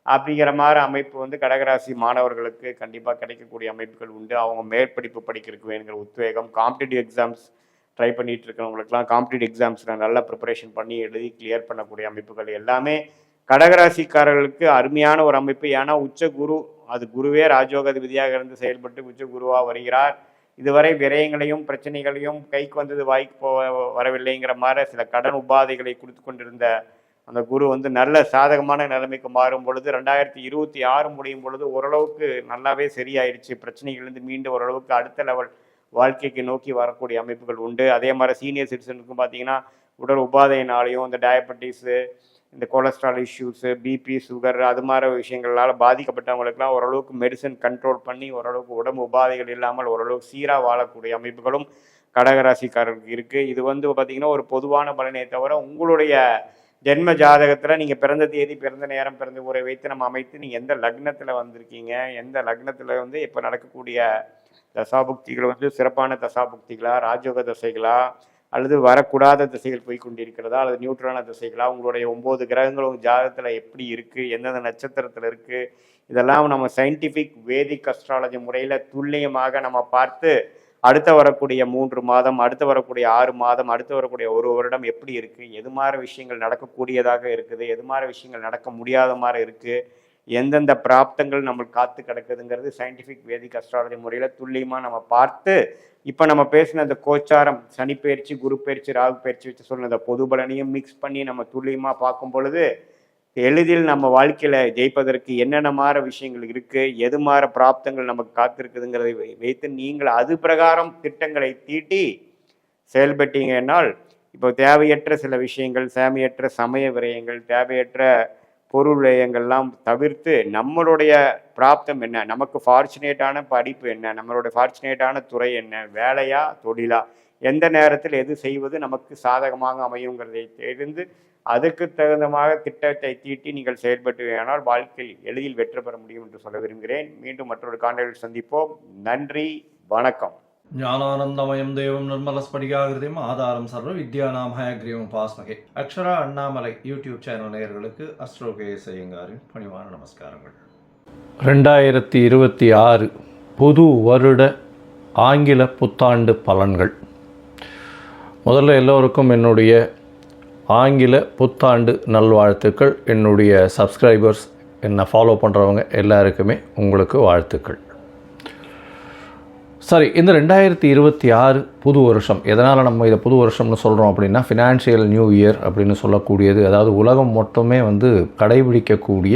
அப்படிங்கிற மாதிரி அமைப்பு கடகராசி மாணவர்களுக்கு கண்டிப்பாக கிடைக்கக்கூடிய அமைப்புகள் உண்டு. அவங்க மேற்படிப்பு படிக்கிறதுக்கு வேணுங்கிற உத்வேகம், காம்படிட்டிவ் எக்ஸாம்ஸ் ட்ரை பண்ணிகிட்டு இருக்கிறவங்களுக்குலாம் காம்படிட்டிவ் எக்ஸாம்ஸில் நல்லா ப்ரிப்பரேஷன் பண்ணி எழுதி கிளியர் பண்ணக்கூடிய அமைப்புகள் எல்லாமே கடகராசிக்காரர்களுக்கு அருமையான ஒரு அமைப்பு. ஏன்னா உச்ச குரு, அது குருவே ராஜயோகாதிபதியாக இருந்து செயல்பட்டு உச்ச குருவாக வருகிறார். இதுவரை விரயங்களையும் பிரச்சனைகளையும் கைக்கு வந்தது வாய்க்கு வரவில்லைங்கிற மாதிரி சில கடன் உபாதைகளை கொடுத்து கொண்டிருந்த அந்த குரு நல்ல சாதகமான நிலைமைக்கு மாறும் பொழுது 2026 முடியும் பொழுது ஓரளவுக்கு நல்லாவே சரியாயிடுச்சு. பிரச்சனைகள்லேருந்து மீண்டும் ஓரளவுக்கு அடுத்த லெவல் வாழ்க்கைக்கு நோக்கி வரக்கூடிய அமைப்புகள் உண்டு. அதே மாதிரி சீனியர் சிட்டிசனுக்கும் பார்த்தீங்கன்னா உடல் உபாதையினாலையும் இந்த டயபெட்டிஸு, இந்த கொலஸ்ட்ரால் இஷ்யூஸு, பிபி, சுகர் அது மாதிரி விஷயங்களால் பாதிக்கப்பட்டவங்களுக்குலாம் ஓரளவுக்கு மெடிசன் கண்ட்ரோல் பண்ணி ஓரளவுக்கு உடம்பு உபாதைகள் இல்லாமல் ஓரளவுக்கு சீராக வாழக்கூடிய அமைப்புகளும் கடகராசிக்காரர்களுக்கு இருக்குது. இது பார்த்திங்கன்னா ஒரு பொதுவான பலனை தவிர உங்களுடைய ஜென்ம ஜாதகத்தில் நீங்கள் பிறந்த தேதி, பிறந்த நேரம், பிறந்த ஊரை வைத்து நம்ம அமைத்து நீங்கள் எந்த லக்னத்தில் வந்திருக்கீங்க, எந்த லக்னத்தில் இப்போ நடக்கக்கூடிய தசாபுக்திகள் சிறப்பான தசாபுக்திகளா, ராஜயோக தசைகளா, அல்லது வரக்கூடாத திசைகள் போய் கொண்டிருக்கிறதா, அல்லது நியூட்ரலான திசைகளா, உங்களுடைய 9 கிரகங்களும் ஜாதகத்தில் எப்படி இருக்குது, எந்தெந்த நட்சத்திரத்தில் இருக்குது, இதெல்லாம் நம்ம சயின்டிஃபிக் வேதிக் அஸ்ட்ராலஜி முறையில் துல்லியமாக நம்ம பார்த்து அடுத்த வரக்கூடிய 3 மாதம், அடுத்து வரக்கூடிய 6 மாதம், அடுத்து வரக்கூடிய 1 வருடம் எப்படி இருக்குது, எது மாதிரி விஷயங்கள் நடக்கக்கூடியதாக இருக்குது, எது மாதிரி விஷயங்கள் நடக்க முடியாத மாதிரி இருக்குது, எந்தெந்த பிராப்தங்கள் நம்மளுக்கு காத்து கிடக்குதுங்கிறது சயின்டிஃபிக் வேதிக் அஸ்ட்ராலஜி முறையில் துல்லியமாக நம்ம பார்த்து இப்போ நம்ம பேசின அந்த கோச்சாரம், சனி பயிற்சி, குரு பயிற்சி, ராகு பயிற்சி வச்சு சொன்ன அந்த பொது பலனையும் மிக்ஸ் பண்ணி நம்ம துல்லியமாக பார்க்கும் பொழுது எளிதில் நம்ம வாழ்க்கையில் ஜெயிப்பதற்கு என்னென்ன மாதிரி விஷயங்கள் இருக்குது, எது மாதிரி பிராப்தங்கள் நமக்கு காத்திருக்குதுங்கிறதை வைத்து நீங்கள் அது பிரகாரம் திட்டங்களை தீட்டி செயல்பட்டீங்கன்னால் இப்போ தேவையற்ற சில விஷயங்கள், தேவையற்ற சமய விரயங்கள், தேவையற்ற பொருள் விரயங்கள்லாம் தவிர்த்து நம்மளுடைய பிராப்தம் என்ன, நமக்கு ஃபார்ச்சுனேட்டான படிப்பு என்ன, நம்மளுடைய ஃபார்ச்சுனேட்டான துறை என்ன, வேலையா தொழிலா, எந்த நேரத்தில் எது செய்வது நமக்கு சாதகமாக அமையுங்கிறதை தெரிந்து அதுக்கு தகுந்தமாக திட்டத்தை தீட்டி நீங்கள் செயல்பட்டு வாழ்க்கையில் எளிதில் வெற்றி பெற முடியும் என்று சொல்ல விரும்புகிறேன். மீண்டும் மற்றொரு காணொளியில் சந்திப்போம். நன்றி, வணக்கம். ஞானானந்தமயம் தேவம் நிர்மலஸ்படிகாகிருதியும் ஆதாரம் சர்வ வித்யாநாமயக்ரீவம் பாஸ்மகே. அக்ஷரா அண்ணாமலை யூடியூப் சேனல் நேயர்களுக்கு அஸ்ட்ரோகேஎஸ் ஐயங்காரின் பணிவான நமஸ்காரங்கள். 2026 புது வருட ஆங்கில புத்தாண்டு பலன்கள். முதல்ல எல்லோருக்கும் என்னுடைய ஆங்கில புத்தாண்டு நல்வாழ்த்துக்கள். என்னுடைய சப்ஸ்கிரைபர்ஸ், என்னை ஃபாலோ பண்ணுறவங்க எல்லாருக்குமே உங்களுக்கு வாழ்த்துக்கள். சரி, இந்த 2026 புது வருஷம், எதனால் நம்ம இதை புது வருஷம்னு சொல்கிறோம் அப்படின்னா, ஃபினான்ஷியல் நியூ இயர் அப்படின்னு சொல்லக்கூடியது, அதாவது உலகம் மொத்தமே கடைபிடிக்கக்கூடிய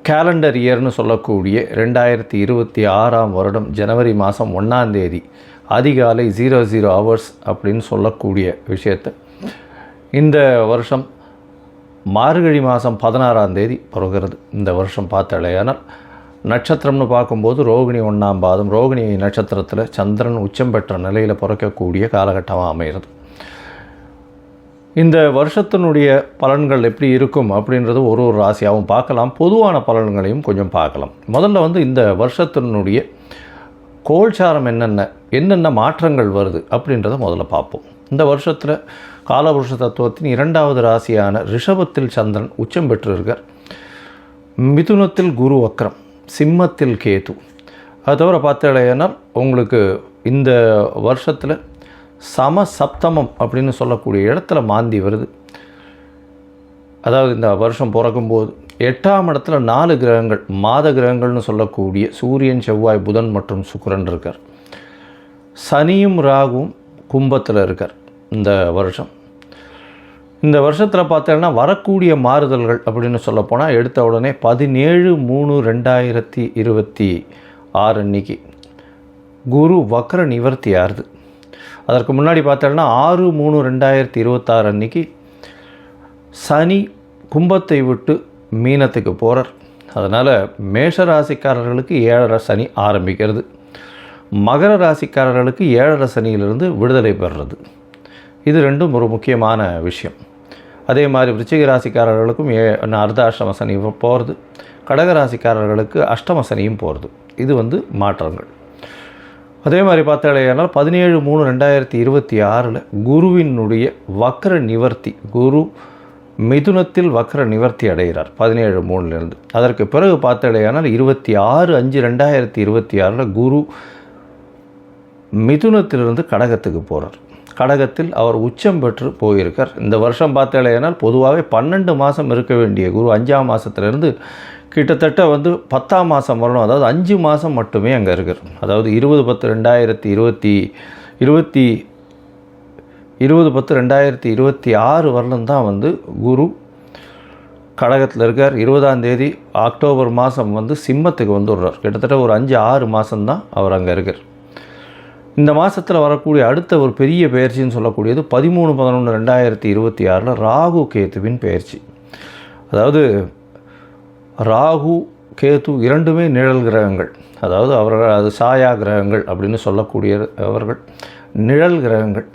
கேலண்டர் இயர்னு சொல்லக்கூடிய 2026 வருடம் ஜனவரி மாதம் 1ஆம் தேதி அதிகாலை 00 hours அப்படின்னு சொல்லக்கூடிய விஷயத்தை இந்த வருஷம் மார்கழி மாதம் 16ஆம் தேதி பிறகுறது இந்த வருஷம் பார்த்தாலேயானால் நட்சத்திரம்னு பார்க்கும்போது ரோகிணி 1ஆம் பாதம், ரோகிணி நட்சத்திரத்தில் சந்திரன் உச்சம் பெற்ற நிலையில் பிறக்கக்கூடிய காலகட்டமாக அமைகிறது. இந்த வருஷத்தினுடைய பலன்கள் எப்படி இருக்கும் அப்படின்றது ஒரு ராசியாகவும் பார்க்கலாம், பொதுவான பலன்களையும் கொஞ்சம் பார்க்கலாம். முதல்ல இந்த வருஷத்தினுடைய கோல்சாரம் என்னென்ன மாற்றங்கள் வருது அப்படின்றத முதல்ல பார்ப்போம். இந்த வருஷத்தில் காலபுருஷ தத்துவத்தின் 2வது ராசியான ரிஷபத்தில் சந்திரன் உச்சம் பெற்றிருக்கார். மிதுனத்தில் குரு வக்ரம், சிம்மத்தில் கேது. அது தவிர பார்த்தாலேனால் உங்களுக்கு இந்த வருஷத்தில் சமசப்தமம் அப்படின்னு சொல்லக்கூடிய இடத்துல மாந்தி வருது. அதாவது இந்த வருஷம் பிறக்கும்போது 8ஆம் இடத்துல 4 கிரகங்கள், மாத கிரகங்கள்னு சொல்லக்கூடிய சூரியன், செவ்வாய், புதன் மற்றும் சுக்கிரன் இருக்கார். சனியும் ராகுவும் கும்பத்தில் இருக்கார். இந்த வருஷத்தில் பார்த்தீங்கன்னா வரக்கூடிய மாறுதல்கள் அப்படின்னு சொல்லப்போனால் எடுத்த உடனே 17/3/2026 அன்னைக்கு குரு வக்ர நிவர்த்தி ஆறுது. அதற்கு முன்னாடி பார்த்தோன்னா 6/3/2026 அன்னைக்கு சனி கும்பத்தை விட்டு மீனத்துக்கு போகிறார். அதனால் மேஷ ராசிக்காரர்களுக்கு 7.5 சனி ஆரம்பிக்கிறது. மகர ராசிக்காரர்களுக்கு 7.5 சனியிலிருந்து விடுதலை பெறுறது. இது ரெண்டும் ஒரு முக்கியமான விஷயம். அதே மாதிரி விருச்சிக ராசிக்காரர்களுக்கும் அர்த்தாஷ்டம சனி போகிறது. கடக ராசிக்காரர்களுக்கு அஷ்டம சனியும் போகிறது. இது மாற்றங்கள். அதே மாதிரி பார்த்தாலேயானால் 17/3/2026 குருவினுடைய வக்ர நிவர்த்தி, குரு மிதுனத்தில் வக்ர நிவர்த்தி அடைகிறார் 17/3 அதற்கு பிறகு பார்த்தாலேயானால் 26/5/2026 குரு மிதுனத்திலிருந்து கடகத்துக்கு போகிறார். கடகத்தில் அவர் உச்சம் பெற்று போயிருக்கார். இந்த வருஷம் பார்த்தாலேயானால் பொதுவாகவே 12 மாதம் இருக்க வேண்டிய குரு 5ஆம் மாதத்துலேருந்து கிட்டத்தட்ட 10ஆம் மாதம் வரணும். அதாவது 5 மாதம் மட்டுமே அங்கே இருக்கார். அதாவது 20/10/2026 வரலும் தான் குரு கடகத்தில் இருக்கார். 20ஆம் தேதி அக்டோபர் மாதம் சிம்மத்துக்கு வந்துடுறார். கிட்டத்தட்ட ஒரு 5-6 மாதம்தான் அவர் அங்கே இருக்கார். இந்த மாதத்தில் வரக்கூடிய அடுத்த ஒரு பெரிய பயிற்சின்னு சொல்லக்கூடியது 13/11/2026 ராகு கேத்துவின் பயிற்சி. அதாவது ராகு கேது இரண்டுமே நிழல் கிரகங்கள். அதாவது அது சாயா கிரகங்கள் அப்படின்னு சொல்லக்கூடிய அவர்கள் நிழல் கிரகங்கள்.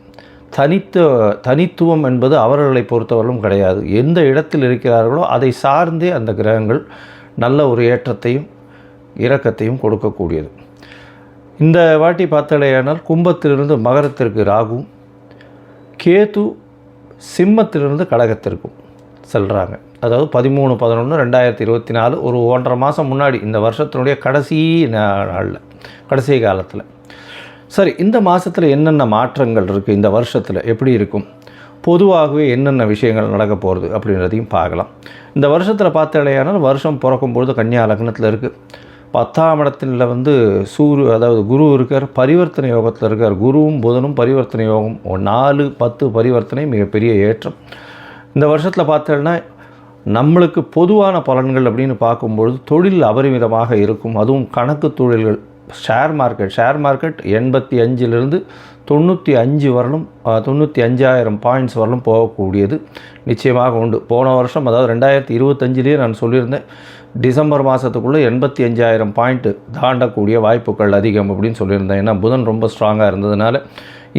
தனித்துவம் என்பது அவர்களை பொறுத்தவரையிலும் கிடையாது. எந்த இடத்தில் இருக்கிறார்களோ அதை சார்ந்தே அந்த கிரகங்கள் நல்ல ஒரு ஏற்றத்தையும் இரக்கத்தையும் கொடுக்கக்கூடியது. இந்த வாட்டி பார்த்தாலேயானால் கும்பத்திலிருந்து மகரத்திற்கு ராகுவும், கேது சிம்மத்திலிருந்து கடகத்திற்கும் செல்கிறாங்க. அதாவது 13/11/2024 ஒரு 1.5 மாதம் முன்னாடி, இந்த வருஷத்தினுடைய கடைசி நாளில், கடைசி காலத்தில். சரி, இந்த மாதத்தில் என்னென்ன மாற்றங்கள் இருக்குது, இந்த வருஷத்தில் எப்படி இருக்கும், பொதுவாகவே என்னென்ன விஷயங்கள் நடக்க போகிறது அப்படின்றதையும் பார்க்கலாம். இந்த வருஷத்தில் பார்த்தாலேயானால் வருஷம் பிறக்கும்பொழுது கன்னியா லக்னத்தில் இருக்குது. 10ஆம் இடத்துல அதாவது குரு இருக்கார், பரிவர்த்தனை யோகத்தில் இருக்கார். குருவும் புதனும் பரிவர்த்தனை யோகம், 4-10 பரிவர்த்தனை மிகப்பெரிய ஏற்றம். இந்த வருஷத்தில் பார்த்தோன்னா நம்மளுக்கு பொதுவான பலன்கள் அப்படின்னு பார்க்கும்பொழுது தொழில் அபரிமிதமாக இருக்கும். அதுவும் கணக்கு தொழில்கள், ஷேர் மார்க்கெட் 85லிருந்து 95 வரலும் 95,000 பாயிண்ட்ஸ் வரலும் போகக்கூடியது நிச்சயமாக உண்டு. போன வருஷம் அதாவது 2025 நான் சொல்லியிருந்தேன், டிசம்பர் மாதத்துக்குள்ளே 85,000 பாயிண்ட்டு தாண்டக்கூடிய வாய்ப்புகள் அதிகம் அப்படின்னு சொல்லியிருந்தேன். ஏன்னா புதன் ரொம்ப ஸ்ட்ராங்காக இருந்ததுனால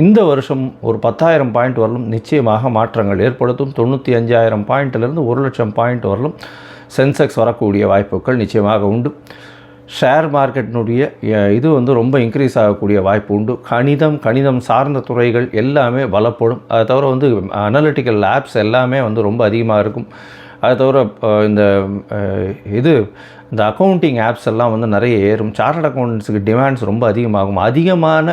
இந்த வருஷம் ஒரு 10,000 பாயிண்ட் வரலும் நிச்சயமாக மாற்றங்கள் ஏற்படுத்தும். 95,000 பாயிண்ட்டிலிருந்து 1,00,000 பாயிண்ட் வரலும் சென்செக்ஸ் வரக்கூடிய வாய்ப்புகள் நிச்சயமாக உண்டு. ஷேர் மார்க்கெட்டினுடைய இது ரொம்ப இன்க்ரீஸ் ஆகக்கூடிய வாய்ப்பு உண்டு. கணிதம் சார்ந்த துறைகள் எல்லாமே பலப்படும். அதை தவிர அனலிட்டிக்கல் லேப்ஸ் எல்லாமே ரொம்ப அதிகமாக இருக்கும். அதை தவிர இந்த அக்கௌண்டிங் ஆப்ஸ் எல்லாம் நிறைய ஏறும். சார்ட்டர்ட் அக்கௌண்டன்ஸுக்கு டிமாண்ட்ஸ் ரொம்ப அதிகமாகும். அதிகமான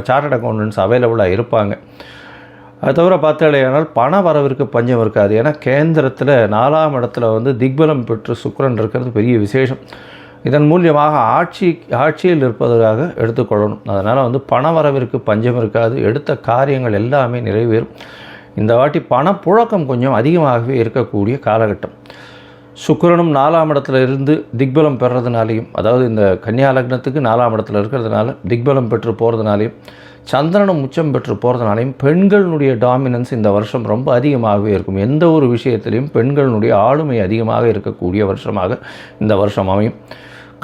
சார்ட்டர்ட் அக்கௌண்டன்ஸ் அவைலபிளாக இருப்பாங்க. அது தவிர பார்த்தாலேயானால் பண வரவிற்கு பஞ்சம் இருக்காது. ஏன்னா கேந்திரத்தில் 4ஆம் இடத்துல திக்பலம் பெற்று சுக்கிரன் இருக்கிறது பெரிய விசேஷம். இதன் மூலியமாக ஆட்சியில் இருப்பதற்காக எடுத்துக்கொள்ளணும். அதனால் பண வரவிற்கு பஞ்சம் இருக்காது. எடுத்த காரியங்கள் எல்லாமே நிறைவேறும். இந்த வாட்டி பணப்புழக்கம் கொஞ்சம் அதிகமாகவே இருக்கக்கூடிய காலகட்டம். சுக்கிரனும் 4ஆம் இடத்துல இருந்து திக்பலம் பெறுறதுனாலையும், அதாவது இந்த கன்னியா லக்னத்துக்கு 4ஆம் இடத்துல இருக்கிறதுனால திக்பலம் பெற்று போகிறதுனாலையும் சந்திரனும் உச்சம் பெற்று போகிறதுனாலையும் பெண்களுடைய டாமினன்ஸ் இந்த வருஷம் ரொம்ப அதிகமாகவே இருக்கும். எந்த ஒரு விஷயத்திலையும் பெண்களுடைய ஆளுமை அதிகமாக இருக்கக்கூடிய வருஷமாக இந்த வருஷம் அமையும்.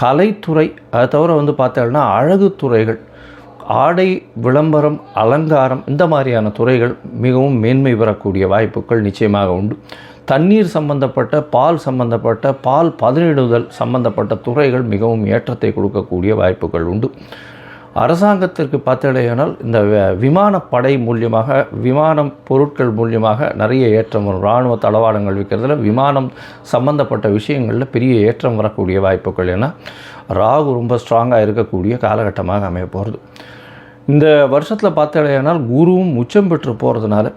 கலைத்துறை, அதை தவிர பார்த்தோம்னா அழகு துறைகள், ஆடை, விளம்பரம், அலங்காரம், இந்த மாதிரியான துறைகள் மிகவும் மேன்மை பெறக்கூடிய வாய்ப்புகள் நிச்சயமாக உண்டு. தண்ணீர் சம்பந்தப்பட்ட, பால் சம்பந்தப்பட்ட, பால் பதனிடுதல் சம்பந்தப்பட்ட துறைகள் மிகவும் ஏற்றத்தை கொடுக்கக்கூடிய வாய்ப்புகள் உண்டு. அரசாங்கத்திற்கு பார்த்தடையானால் இந்த விமானப்படை மூலியமாக, விமானம் பொருட்கள் மூலியமாக நிறைய ஏற்றம் வரும். இராணுவ தளவாடங்கள் விற்கிறதுல விமானம் சம்பந்தப்பட்ட விஷயங்களில் பெரிய ஏற்றம் வரக்கூடிய வாய்ப்புகள். ஏன்னா ராகு ரொம்ப ஸ்ட்ராங்காக இருக்கக்கூடிய காலகட்டமாக அமைய போகிறது. இந்த வருஷத்தில் பார்த்தடையானால் குருவும் உச்சம் பெற்று போகிறதுனால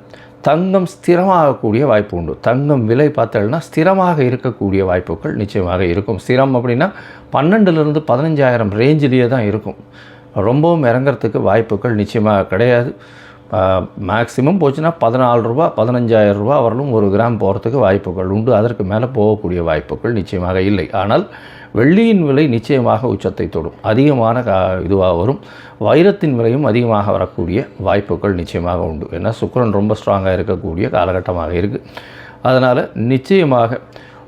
தங்கம் ஸ்திரமாகக்கூடிய வாய்ப்பு உண்டு. தங்கம் விலை பார்த்தோம்னா ஸ்திரமாக இருக்கக்கூடிய வாய்ப்புகள் நிச்சயமாக இருக்கும். ஸ்திரம் அப்படின்னா 12,000 to 15,000 ரேஞ்சிலேயே தான் இருக்கும். ரொம்பவும் இறங்கிறதுக்கு வாய்ப்புகள் நிச்சயமாக கிடையாது. மேக்ஸிமம் போச்சுன்னா 14 ரூபா 15,000 ரூபா வரலும் 1 கிராம் போகிறதுக்கு வாய்ப்புகள் உண்டு. அதற்கு மேலே போகக்கூடிய வாய்ப்புகள் நிச்சயமாக இல்லை. ஆனால் வெள்ளியின் விலை நிச்சயமாக உச்சத்தை தொடும், அதிகமான இதுவாக வரும். வைரத்தின் விலையும் அதிகமாக வரக்கூடிய வாய்ப்புகள் நிச்சயமாக உண்டு. ஏன்னா சுக்கிரன் ரொம்ப ஸ்ட்ராங்காக இருக்கக்கூடிய காலகட்டமாக இருக்குது. அதனால் நிச்சயமாக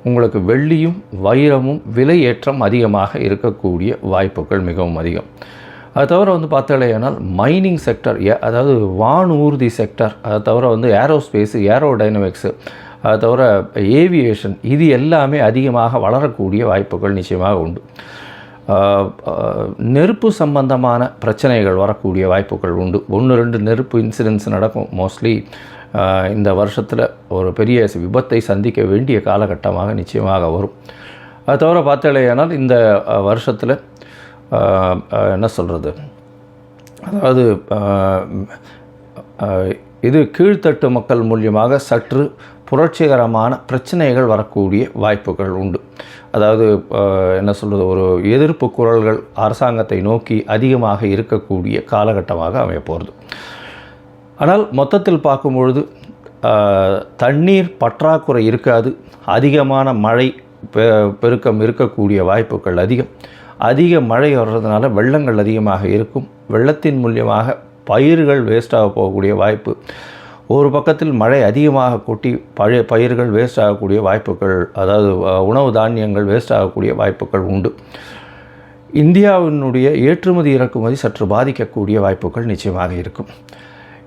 உங்களுக்கு வெள்ளியும் வைரமும் விலை ஏற்றம் அதிகமாக இருக்கக்கூடிய வாய்ப்புகள் மிகவும் அதிகம். அது தவிர பார்த்தோம்னால் மைனிங் செக்டர், அதாவது வானூர்தி செக்டர், அதை தவிர ஏரோஸ்பேஸு, ஏரோடைனமிக்ஸு, அதை தவிர ஏவியேஷன், இது எல்லாமே அதிகமாக வளரக்கூடிய வாய்ப்புகள் நிச்சயமாக உண்டு. நெருப்பு சம்பந்தமான பிரச்சனைகள் வரக்கூடிய வாய்ப்புகள் உண்டு. 1-2 நெருப்பு இன்சிடென்ட்ஸ் நடக்கும். மோஸ்ட்லி இந்த வருஷத்தில் ஒரு பெரிய விபத்தை சந்திக்க வேண்டிய காலகட்டமாக நிச்சயமாக வரும். அது தவிர பார்த்தோம்னால் இந்த வருஷத்தில் என்ன சொல்கிறது, அதாவது இது கீழ்த்தட்டு மக்கள் மூலியமாக சற்று புரட்சிகரமான பிரச்சனைகள் வரக்கூடிய வாய்ப்புகள் உண்டு. அதாவது என்ன சொல்கிறது, ஒரு எதிர்ப்பு குரல்கள் அரசாங்கத்தை நோக்கி அதிகமாக இருக்கக்கூடிய காலகட்டமாக அமைய போகிறது. ஆனால் மொத்தத்தில் பார்க்கும்பொழுது தண்ணீர் பற்றாக்குறை இருக்காது. அதிகமான மழை பெருக்கம் இருக்கக்கூடிய வாய்ப்புகள் அதிகம். அதிக மழை வர்றதுனால வெள்ளங்கள் அதிகமாக இருக்கும். வெள்ளத்தின் மூலியமாக பயிர்கள் வேஸ்ட்டாக போகக்கூடிய வாய்ப்பு. ஒரு பக்கத்தில் மழை அதிகமாக கொட்டி பயிர்கள் வேஸ்ட் ஆகக்கூடிய வாய்ப்புகள், அதாவது உணவு தானியங்கள் வேஸ்ட் ஆகக்கூடிய வாய்ப்புகள் உண்டு. இந்தியாவினுடைய ஏற்றுமதி இறக்குமதி சற்று பாதிக்கக்கூடிய வாய்ப்புகள் நிச்சயமாக இருக்கும்.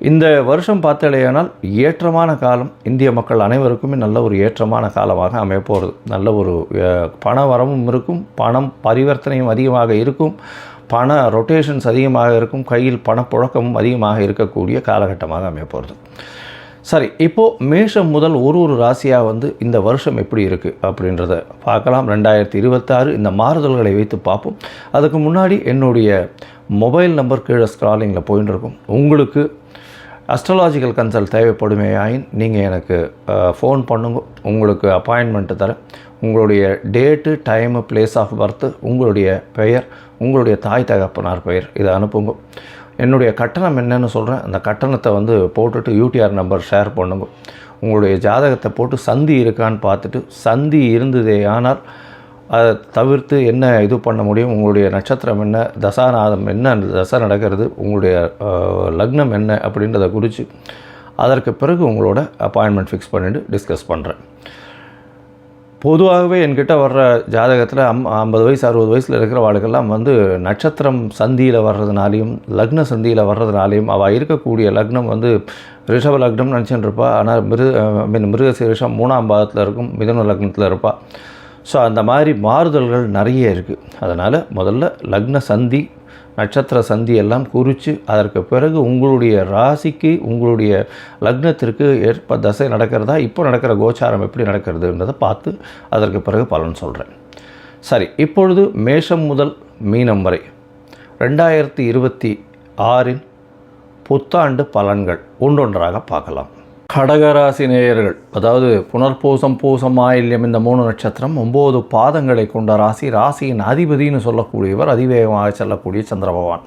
இந்த வருஷம் பார்த்தலையானால் ஏற்றமான காலம், இந்திய மக்கள் அனைவருக்குமே நல்ல ஒரு ஏற்றமான காலமாக அமைய போகிறது. நல்ல ஒரு பண வரவும் இருக்கும், பணம் பரிவர்த்தனையும் அதிகமாக இருக்கும், பண ரொட்டேஷன்ஸ் அதிகமாக இருக்கும், கையில் பணப்புழக்கமும் அதிகமாக இருக்கக்கூடிய காலகட்டமாக அமைய போகிறது. சரி, இப்போது மேஷம் முதல் ஒரு ராசியாக இந்த வருஷம் எப்படி இருக்குது அப்படின்றத பார்க்கலாம். 2026 இந்த மாறுதல்களை வைத்து பார்ப்போம். அதுக்கு முன்னாடி என்னுடைய மொபைல் நம்பர் கீழே ஸ்க்ராலிங்கில் போயின்னு இருக்கும். உங்களுக்கு அஸ்ட்ராலாஜிக்கல் கன்சல்ட் தேவைப்படுமே ஆயின் நீங்கள் எனக்கு ஃபோன் பண்ணுங்க. உங்களுக்கு அப்பாயின்மெண்ட்டு தரேன். உங்களுடைய date, time, place of birth, உங்களுடைய பெயர், உங்களுடைய தாய் தகப்பனார் பெயர், இதை அனுப்புங்க. என்னுடைய கட்டணம் என்னன்னு சொல்கிறேன். அந்த கட்டணத்தை போட்டுட்டு யூடிஆர் நம்பர் ஷேர் பண்ணுங்க. உங்களுடைய ஜாதகத்தை போட்டு சந்தி இருக்கான்னு பார்த்துட்டு, சந்தி இருந்ததே ஆனால் அதை தவிர்த்து என்ன இது பண்ண முடியும், உங்களுடைய நட்சத்திரம் என்ன, தசாநாதம் என்ன, தசை நடக்கிறது, உங்களுடைய லக்னம் என்ன அப்படின்றத குறித்து அதற்கு பிறகு உங்களோட அப்பாயின்மெண்ட் ஃபிக்ஸ் பண்ணிவிட்டு டிஸ்கஸ் பண்ணுறேன். பொதுவாகவே என்கிட்ட வர்ற ஜாதகத்தில் 50 வயசு 60 வயசில் இருக்கிற வாழ்க்கெல்லாம் நட்சத்திரம் சந்தியில் வர்றதுனாலையும் லக்ன சந்தியில் வர்றதுனாலையும் அவள் இருக்கக்கூடிய லக்னம் ரிஷப லக்னம் நினச்சின்னு இருப்பாள். ஆனால் மிருகசீரிஷம் 3ஆம் பாதத்தில் இருக்கும், மிதுன லக்னத்தில் இருப்பாள். ஸோ அந்த மாதிரி மாறுதல்கள் நிறைய இருக்குது. அதனால் முதல்ல லக்ன சந்தி, நட்சத்திர சந்தி எல்லாம் குறித்து அதற்கு பிறகு உங்களுடைய ராசிக்கு, உங்களுடைய லக்னத்திற்கு ஏற்ப தசை நடக்கிறதா, இப்போ நடக்கிற கோச்சாரம் எப்படி நடக்கிறதுன்றதை பார்த்து அதற்கு பிறகு பலன் சொல்கிறேன். சரி, இப்பொழுது மேஷம் முதல் மீனம் வரை 2026 புத்தாண்டு பலன்கள் ஒன்றொன்றாக பார்க்கலாம். கடகராசி நேயர்கள், அதாவது புனர்பூசம், பூசம், ஆயில்யம், இந்த 3 நட்சத்திரம் 9 பாதங்களை கொண்ட ராசி. ராசியின் அதிபதினு சொல்லக்கூடியவர் அதிவேகமாக செல்லக்கூடிய சந்திர பகவான்.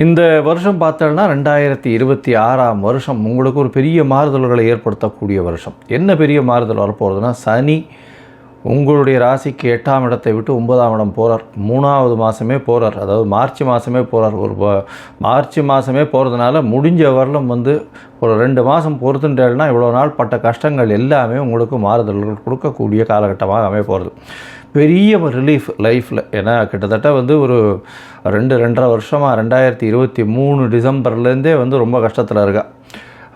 இந்த வருஷம் பார்த்தோன்னா 2026ஆம் வருஷம் உங்களுக்கு ஒரு பெரிய மாறுதல்களை ஏற்படுத்தக்கூடிய வருஷம். என்ன பெரிய மாறுதல் வரப்போகிறதுனா, சனி உங்களுடைய ராசிக்கு 8ஆம் இடத்தை விட்டு 9ஆம் இடம் போகிறார். 3வது மாதமே போகிறார். அதாவது மார்ச் மாதமே போகிறார். மார்ச் மாதமே போகிறதுனால முடிஞ்ச வரலும் வந்து ஒரு 2 மாதம் பொறுத்துட்டேன்னா இவ்வளோ நாள் பட்ட கஷ்டங்கள் எல்லாமே உங்களுக்கு மாறுதல்கள் கொடுக்கக்கூடிய காலகட்டமாக அமைய போகிறது. பெரிய ரிலீஃப் லைஃப்பில். ஏன்னா கிட்டத்தட்ட வந்து ஒரு 2-2.5 வருஷமாக 2023 டிசம்பர்லேருந்தே வந்து ரொம்ப கஷ்டத்தில் இருக்கா.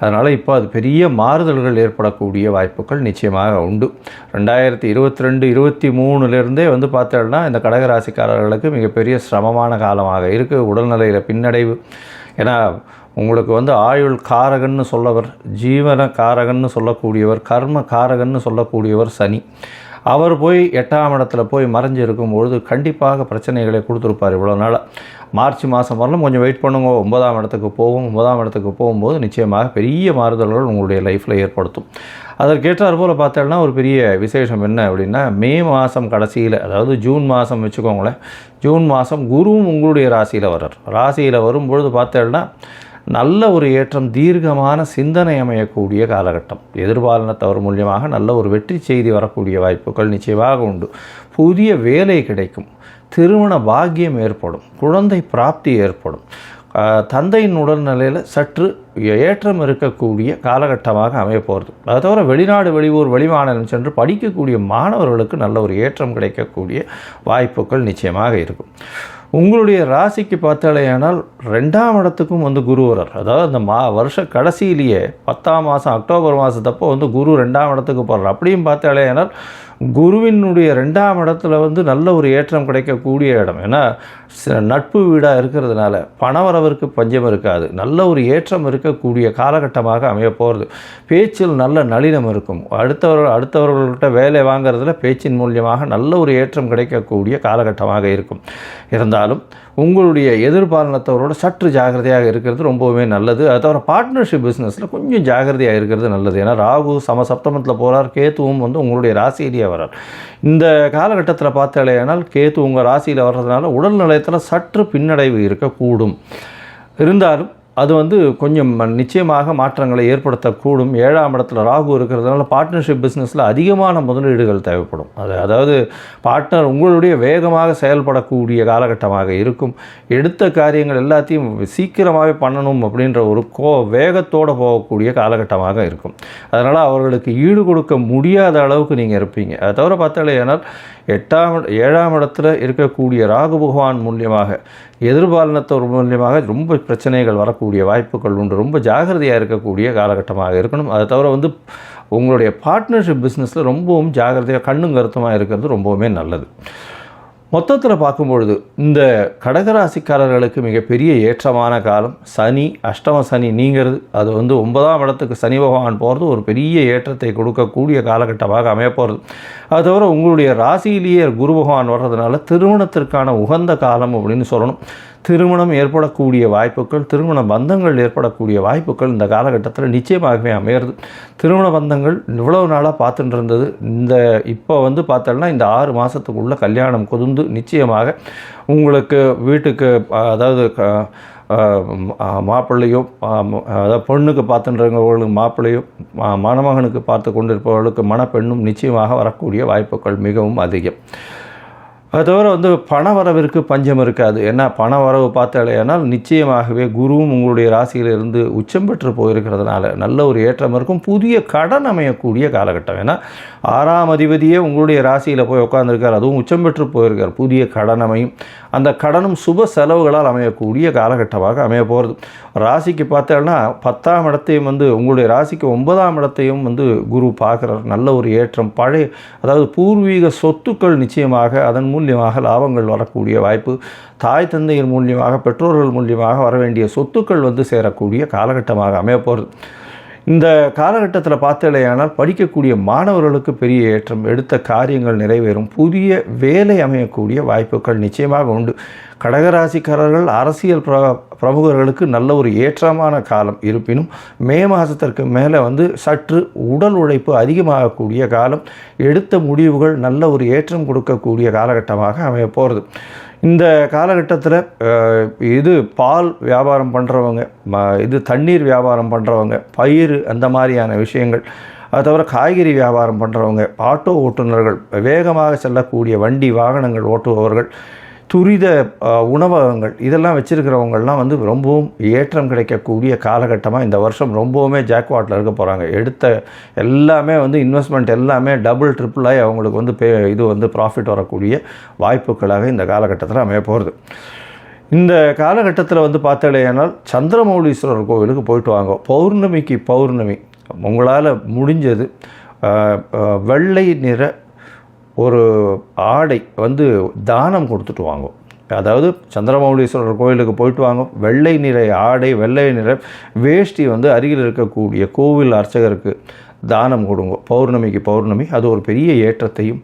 அதனால் இப்போ அது பெரிய மாறுதல்கள் ஏற்படக்கூடிய வாய்ப்புகள் நிச்சயமாக உண்டு. 2022-23லேருந்தே வந்து பார்த்தோம்னா இந்த கடகராசிக்காரர்களுக்கு மிகப்பெரிய சிரமமான காலமாக இருக்குது. உடல்நிலையில் பின்னடைவு. ஏன்னா உங்களுக்கு வந்து ஆயுள் காரகன்னு சொல்லவர், ஜீவன காரகன்னு சொல்லக்கூடியவர், கர்ம காரகன்னு சொல்லக்கூடியவர் சனி. அவர் போய் 8ஆம் இடத்துல போய் மறைஞ்சிருக்கும் பொழுது கண்டிப்பாக பிரச்சனைகளை கொடுத்துருப்பார் இவ்வளோ நாளாக. மார்ச் மாதம் வரலும் கொஞ்சம் வெயிட் பண்ணுங்க, 9ஆம் இடத்துக்கு போகும். 9ஆம் இடத்துக்கு போகும்போது நிச்சயமாக பெரிய மாறுதல்கள் உங்களுடைய லைஃப்பில் ஏற்படுத்தும். அதற்கேற்றார் போல் பார்த்தோம்னா ஒரு பெரிய விசேஷம் என்ன அப்படின்னா, மே மாதம் கடைசியில், அதாவது ஜூன் மாதம் வச்சுக்கோங்களேன், ஜூன் மாதம் குருவும் உங்களுடைய ராசியில் வர்றார். ராசியில் வரும்பொழுது பார்த்தோம்னா நல்ல ஒரு ஏற்றம், தீர்க்கமான சிந்தனை அமையக்கூடிய காலகட்டம். எதிர்பாலினத்தவர் மூலியமாக நல்ல ஒரு வெற்றி செய்தி வரக்கூடிய வாய்ப்புகள் நிச்சயமாக உண்டு. புதிய வேலை கிடைக்கும், திருமண பாக்கியம் ஏற்படும், குழந்தை பிராப்தி ஏற்படும். தந்தையின் உடல்நிலையில் சற்று ஏற்றம் இருக்கக்கூடிய காலகட்டமாக அமைய போகிறது. அதை தவிர வெளிநாடு, வெளியூர், வெளிமாநிலம் சென்று படிக்கக்கூடிய மாணவர்களுக்கு நல்ல ஒரு ஏற்றம் கிடைக்கக்கூடிய வாய்ப்புகள் நிச்சயமாக இருக்கும். உங்களுடைய ராசிக்கு பார்த்தாலேயானால் 2ஆம் இடத்துக்கும் வந்து குரு வரார். அதாவது அந்த வருஷ கடைசியிலேயே 10ஆம் மாதம் அக்டோபர் மாதத்தப்போ வந்து குரு 2ஆம் இடத்துக்கு போகிறார். அப்படியும் பார்த்தாலேயானால் குருவினுடைய 2ஆம் இடத்துல வந்து நல்ல ஒரு ஏற்றம் கிடைக்கக்கூடிய இடம். ஏன்னா நட்பு வீடாக இருக்கிறதுனால பணவரவிற்கு பஞ்சம் இருக்காது. நல்ல ஒரு ஏற்றம் இருக்கக்கூடிய காலகட்டமாக அமைய போகிறது. பேச்சில் நல்ல நளினம் இருக்கும். அடுத்தவர்கள்ட்ட வேலை வாங்கிறதுல பேச்சின் மூலியமாக நல்ல ஒரு ஏற்றம் கிடைக்கக்கூடிய காலகட்டமாக இருக்கும். இருந்தாலும் உங்களுடைய எதிர்பாலினத்தவரோட சற்று ஜாகிரதையாக இருக்கிறது ரொம்பவுமே நல்லது. அது தவிர பார்ட்னர்ஷிப் பிஸ்னஸில் கொஞ்சம் ஜாகிரதையாக இருக்கிறது நல்லது. ஏன்னா ராகு சப்தமத்தில் போகிறார், கேத்துவும் வந்து உங்களுடைய ராசியிலேயே வர்றார். இந்த காலகட்டத்தில் பார்த்தாலேயானால் கேத்து உங்கள் ராசியில் வர்றதுனால உடல் நலத்தில் சற்று பின்னடைவு இருக்கக்கூடும். இருந்தாலும் அது வந்து கொஞ்சம் நிச்சயமாக மாற்றங்களை ஏற்படுத்தக்கூடும். 7ஆம் இடத்துல ராகு இருக்கிறதுனால பார்ட்னர்ஷிப் பிஸ்னஸில் அதிகமான முதலீடுகள் தேவைப்படும். அதாவது பார்ட்னர் உங்களுடைய வேகமாக செயல்படக்கூடிய காலகட்டமாக இருக்கும். எடுத்த காரியங்கள் எல்லாத்தையும் சீக்கிரமாகவே பண்ணணும் அப்படின்ற ஒரு வேகத்தோடு போகக்கூடிய காலகட்டமாக இருக்கும். அதனால் அவர்களுக்கு ஈடு கொடுக்க முடியாத அளவுக்கு நீங்கள் இருப்பீங்க. அதை தவிர பார்த்தாலே ஏன்னால் 7ஆம் இடத்துல இருக்கக்கூடிய ராகு பகவான் மூலியமாக எதிர்பாலினத்தவர் மூலியமாக ரொம்ப பிரச்சனைகள் வரக்கூடிய வாய்ப்புகள் உண்டு. ரொம்ப ஜாகிரதையாக இருக்கக்கூடிய காலகட்டமாக இருக்கணும். அதை தவிர வந்து உங்களுடைய பார்ட்னர்ஷிப் பிஸ்னஸில் ரொம்பவும் ஜாகிரதையாக கண்ணும் கருத்துமாக இருக்கிறது ரொம்பவுமே நல்லது. மொத்தத்தில் பார்க்கும்பொழுது இந்த கடகராசிக்காரர்களுக்கு மிகப்பெரிய ஏற்றமான காலம். சனி, அஷ்டம சனி நீங்கிறது, அது வந்து 9ஆம் இடத்துக்கு சனி பகவான் போகிறது ஒரு பெரிய ஏற்றத்தை கொடுக்கக்கூடிய காலகட்டமாக அமைய போகிறது. அது தவிர உங்களுடைய ராசியிலேயே குரு பகவான் வர்றதுனால திருமணத்திற்கான உகந்த காலம் அப்படின்னு சொல்லணும். திருமணம் ஏற்படக்கூடிய வாய்ப்புகள், திருமண பந்தங்கள் ஏற்படக்கூடிய வாய்ப்புகள் இந்த காலகட்டத்தில் நிச்சயமாகவே அமையிறது. திருமண பந்தங்கள் இவ்வளவு நாளாக பார்த்துட்டு இருந்தது, இப்போ வந்து பார்த்தோம்னா இந்த 6 மாதத்துக்குள்ளே கல்யாணம் குதிர்ந்து நிச்சயமாக உங்களுக்கு வீட்டுக்கு, அதாவது மாப்பிள்ளையும், அதாவது பொண்ணுக்கு பார்த்துன்றவங்களுக்கு மாப்பிள்ளையும், மணமகனுக்கு பார்த்து கொண்டிருப்பவர்களுக்கு மணப்பெண்ணும் நிச்சயமாக வரக்கூடிய வாய்ப்புகள் மிகவும் அதிகம். அது தவிர வந்து பணவரவிற்கு பஞ்சம் இருக்காது. ஏன்னா பணவரவு பார்த்தாலேயானால் நிச்சயமாகவே குருவும் உங்களுடைய ராசியிலிருந்து உச்சம் பெற்று போயிருக்கிறதுனால நல்ல ஒரு ஏற்றம் இருக்கும். புதிய கடன் அமையக்கூடிய காலகட்டம். ஏன்னா 6ஆம் அதிபதியே உங்களுடைய ராசியில் போய் உட்காந்துருக்கார், அதுவும் உச்சம் பெற்று போயிருக்கார். புதிய கடன் அமையும். அந்த கடனும் சுப செலவுகளால் அமையக்கூடிய காலகட்டமாக அமைய போகிறது. ராசிக்கு பார்த்தோன்னா 10ஆம் இடத்தையும் வந்து உங்களுடைய ராசிக்கு 9ஆம் இடத்தையும் வந்து குரு பார்க்குறார். நல்ல ஒரு ஏற்றம், அதாவது பூர்வீக சொத்துக்கள் நிச்சயமாக அதன் மூலியமாக லாபங்கள் வரக்கூடிய வாய்ப்பு. தாய் தந்தையின் மூலியமாக, பெற்றோர்கள் மூலியமாக வர வேண்டிய சொத்துக்கள் வந்து சேரக்கூடிய காலகட்டமாக அமைய போகிறது. இந்த காலகட்டத்தில் பார்த்தலையானால் படிக்கக்கூடிய மாணவர்களுக்கு பெரிய ஏற்றம், எடுத்த காரியங்கள் நிறைவேறும், புதிய வேலை அமையக்கூடிய வாய்ப்புகள் நிச்சயமாக உண்டு. கடகராசிக்காரர்கள் அரசியல் பிரமுகர்களுக்கு நல்ல ஒரு ஏற்றமான காலம். இருப்பினும் மே மாதத்திற்கு மேலே வந்து சற்று உடல் உழைப்பு அதிகமாகக்கூடிய காலம். எடுத்த முடிவுகள் நல்ல ஒரு ஏற்றம் கொடுக்கக்கூடிய காலகட்டமாக அமைய போகிறது. இந்த காலகட்டத்தில் இது பால் வியாபாரம் பண்ணுறவங்க, இது தண்ணீர் வியாபாரம் பண்ணுறவங்க, பயிர், அந்த மாதிரியான விஷயங்கள், அது தவிர காய்கறி வியாபாரம் பண்ணுறவங்க, ஆட்டோ ஓட்டுநர்கள், வேகமாக செல்லக்கூடிய வண்டி வாகனங்கள் ஓட்டுபவர்கள், துரித உணவகங்கள், இதெல்லாம் வச்சுருக்கிறவங்கள்லாம் வந்து ரொம்பவும் ஏற்றம் கிடைக்கக்கூடிய காலகட்டமாக இந்த வருஷம் ரொம்பவுமே ஜாக்வாட்டில் இருக்க போகிறாங்க. எடுத்த எல்லாமே வந்து இன்வெஸ்ட்மெண்ட் எல்லாமே டபுள் ட்ரிப்பிளாகி அவங்களுக்கு வந்து இது வந்து ப்ராஃபிட் வரக்கூடிய வாய்ப்புகளாக இந்த காலகட்டத்தில் அமைய போகிறது. இந்த காலகட்டத்தில் வந்து பார்த்தாலேயானால் சந்திரமௌலீஸ்வரர் கோவிலுக்கு போயிட்டு வாங்க. பௌர்ணமிக்கு பௌர்ணமி உங்களால் முடிஞ்சது வெள்ளை நிற ஒரு ஆடை வந்து தானம் கொடுத்துட்டு வாங்க. அதாவது சந்திரமௌலீஸ்வரர் கோவிலுக்கு போயிட்டு வாங்க, வெள்ளை நிற ஆடை, வெள்ளை நிற வேஷ்டி வந்து அருகில் இருக்கக்கூடிய கோவில் அர்ச்சகருக்கு தானம் கொடுங்க. பௌர்ணமிக்கு பௌர்ணமி அது ஒரு பெரிய ஏற்றத்தையும்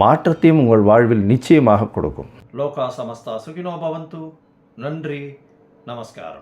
மாற்றத்தையும் உங்கள் வாழ்வில் நிச்சயமாக கொடுக்கும். லோகா சமஸ்தா சுகினோ பவந்து. நன்றி, நமஸ்காரம்.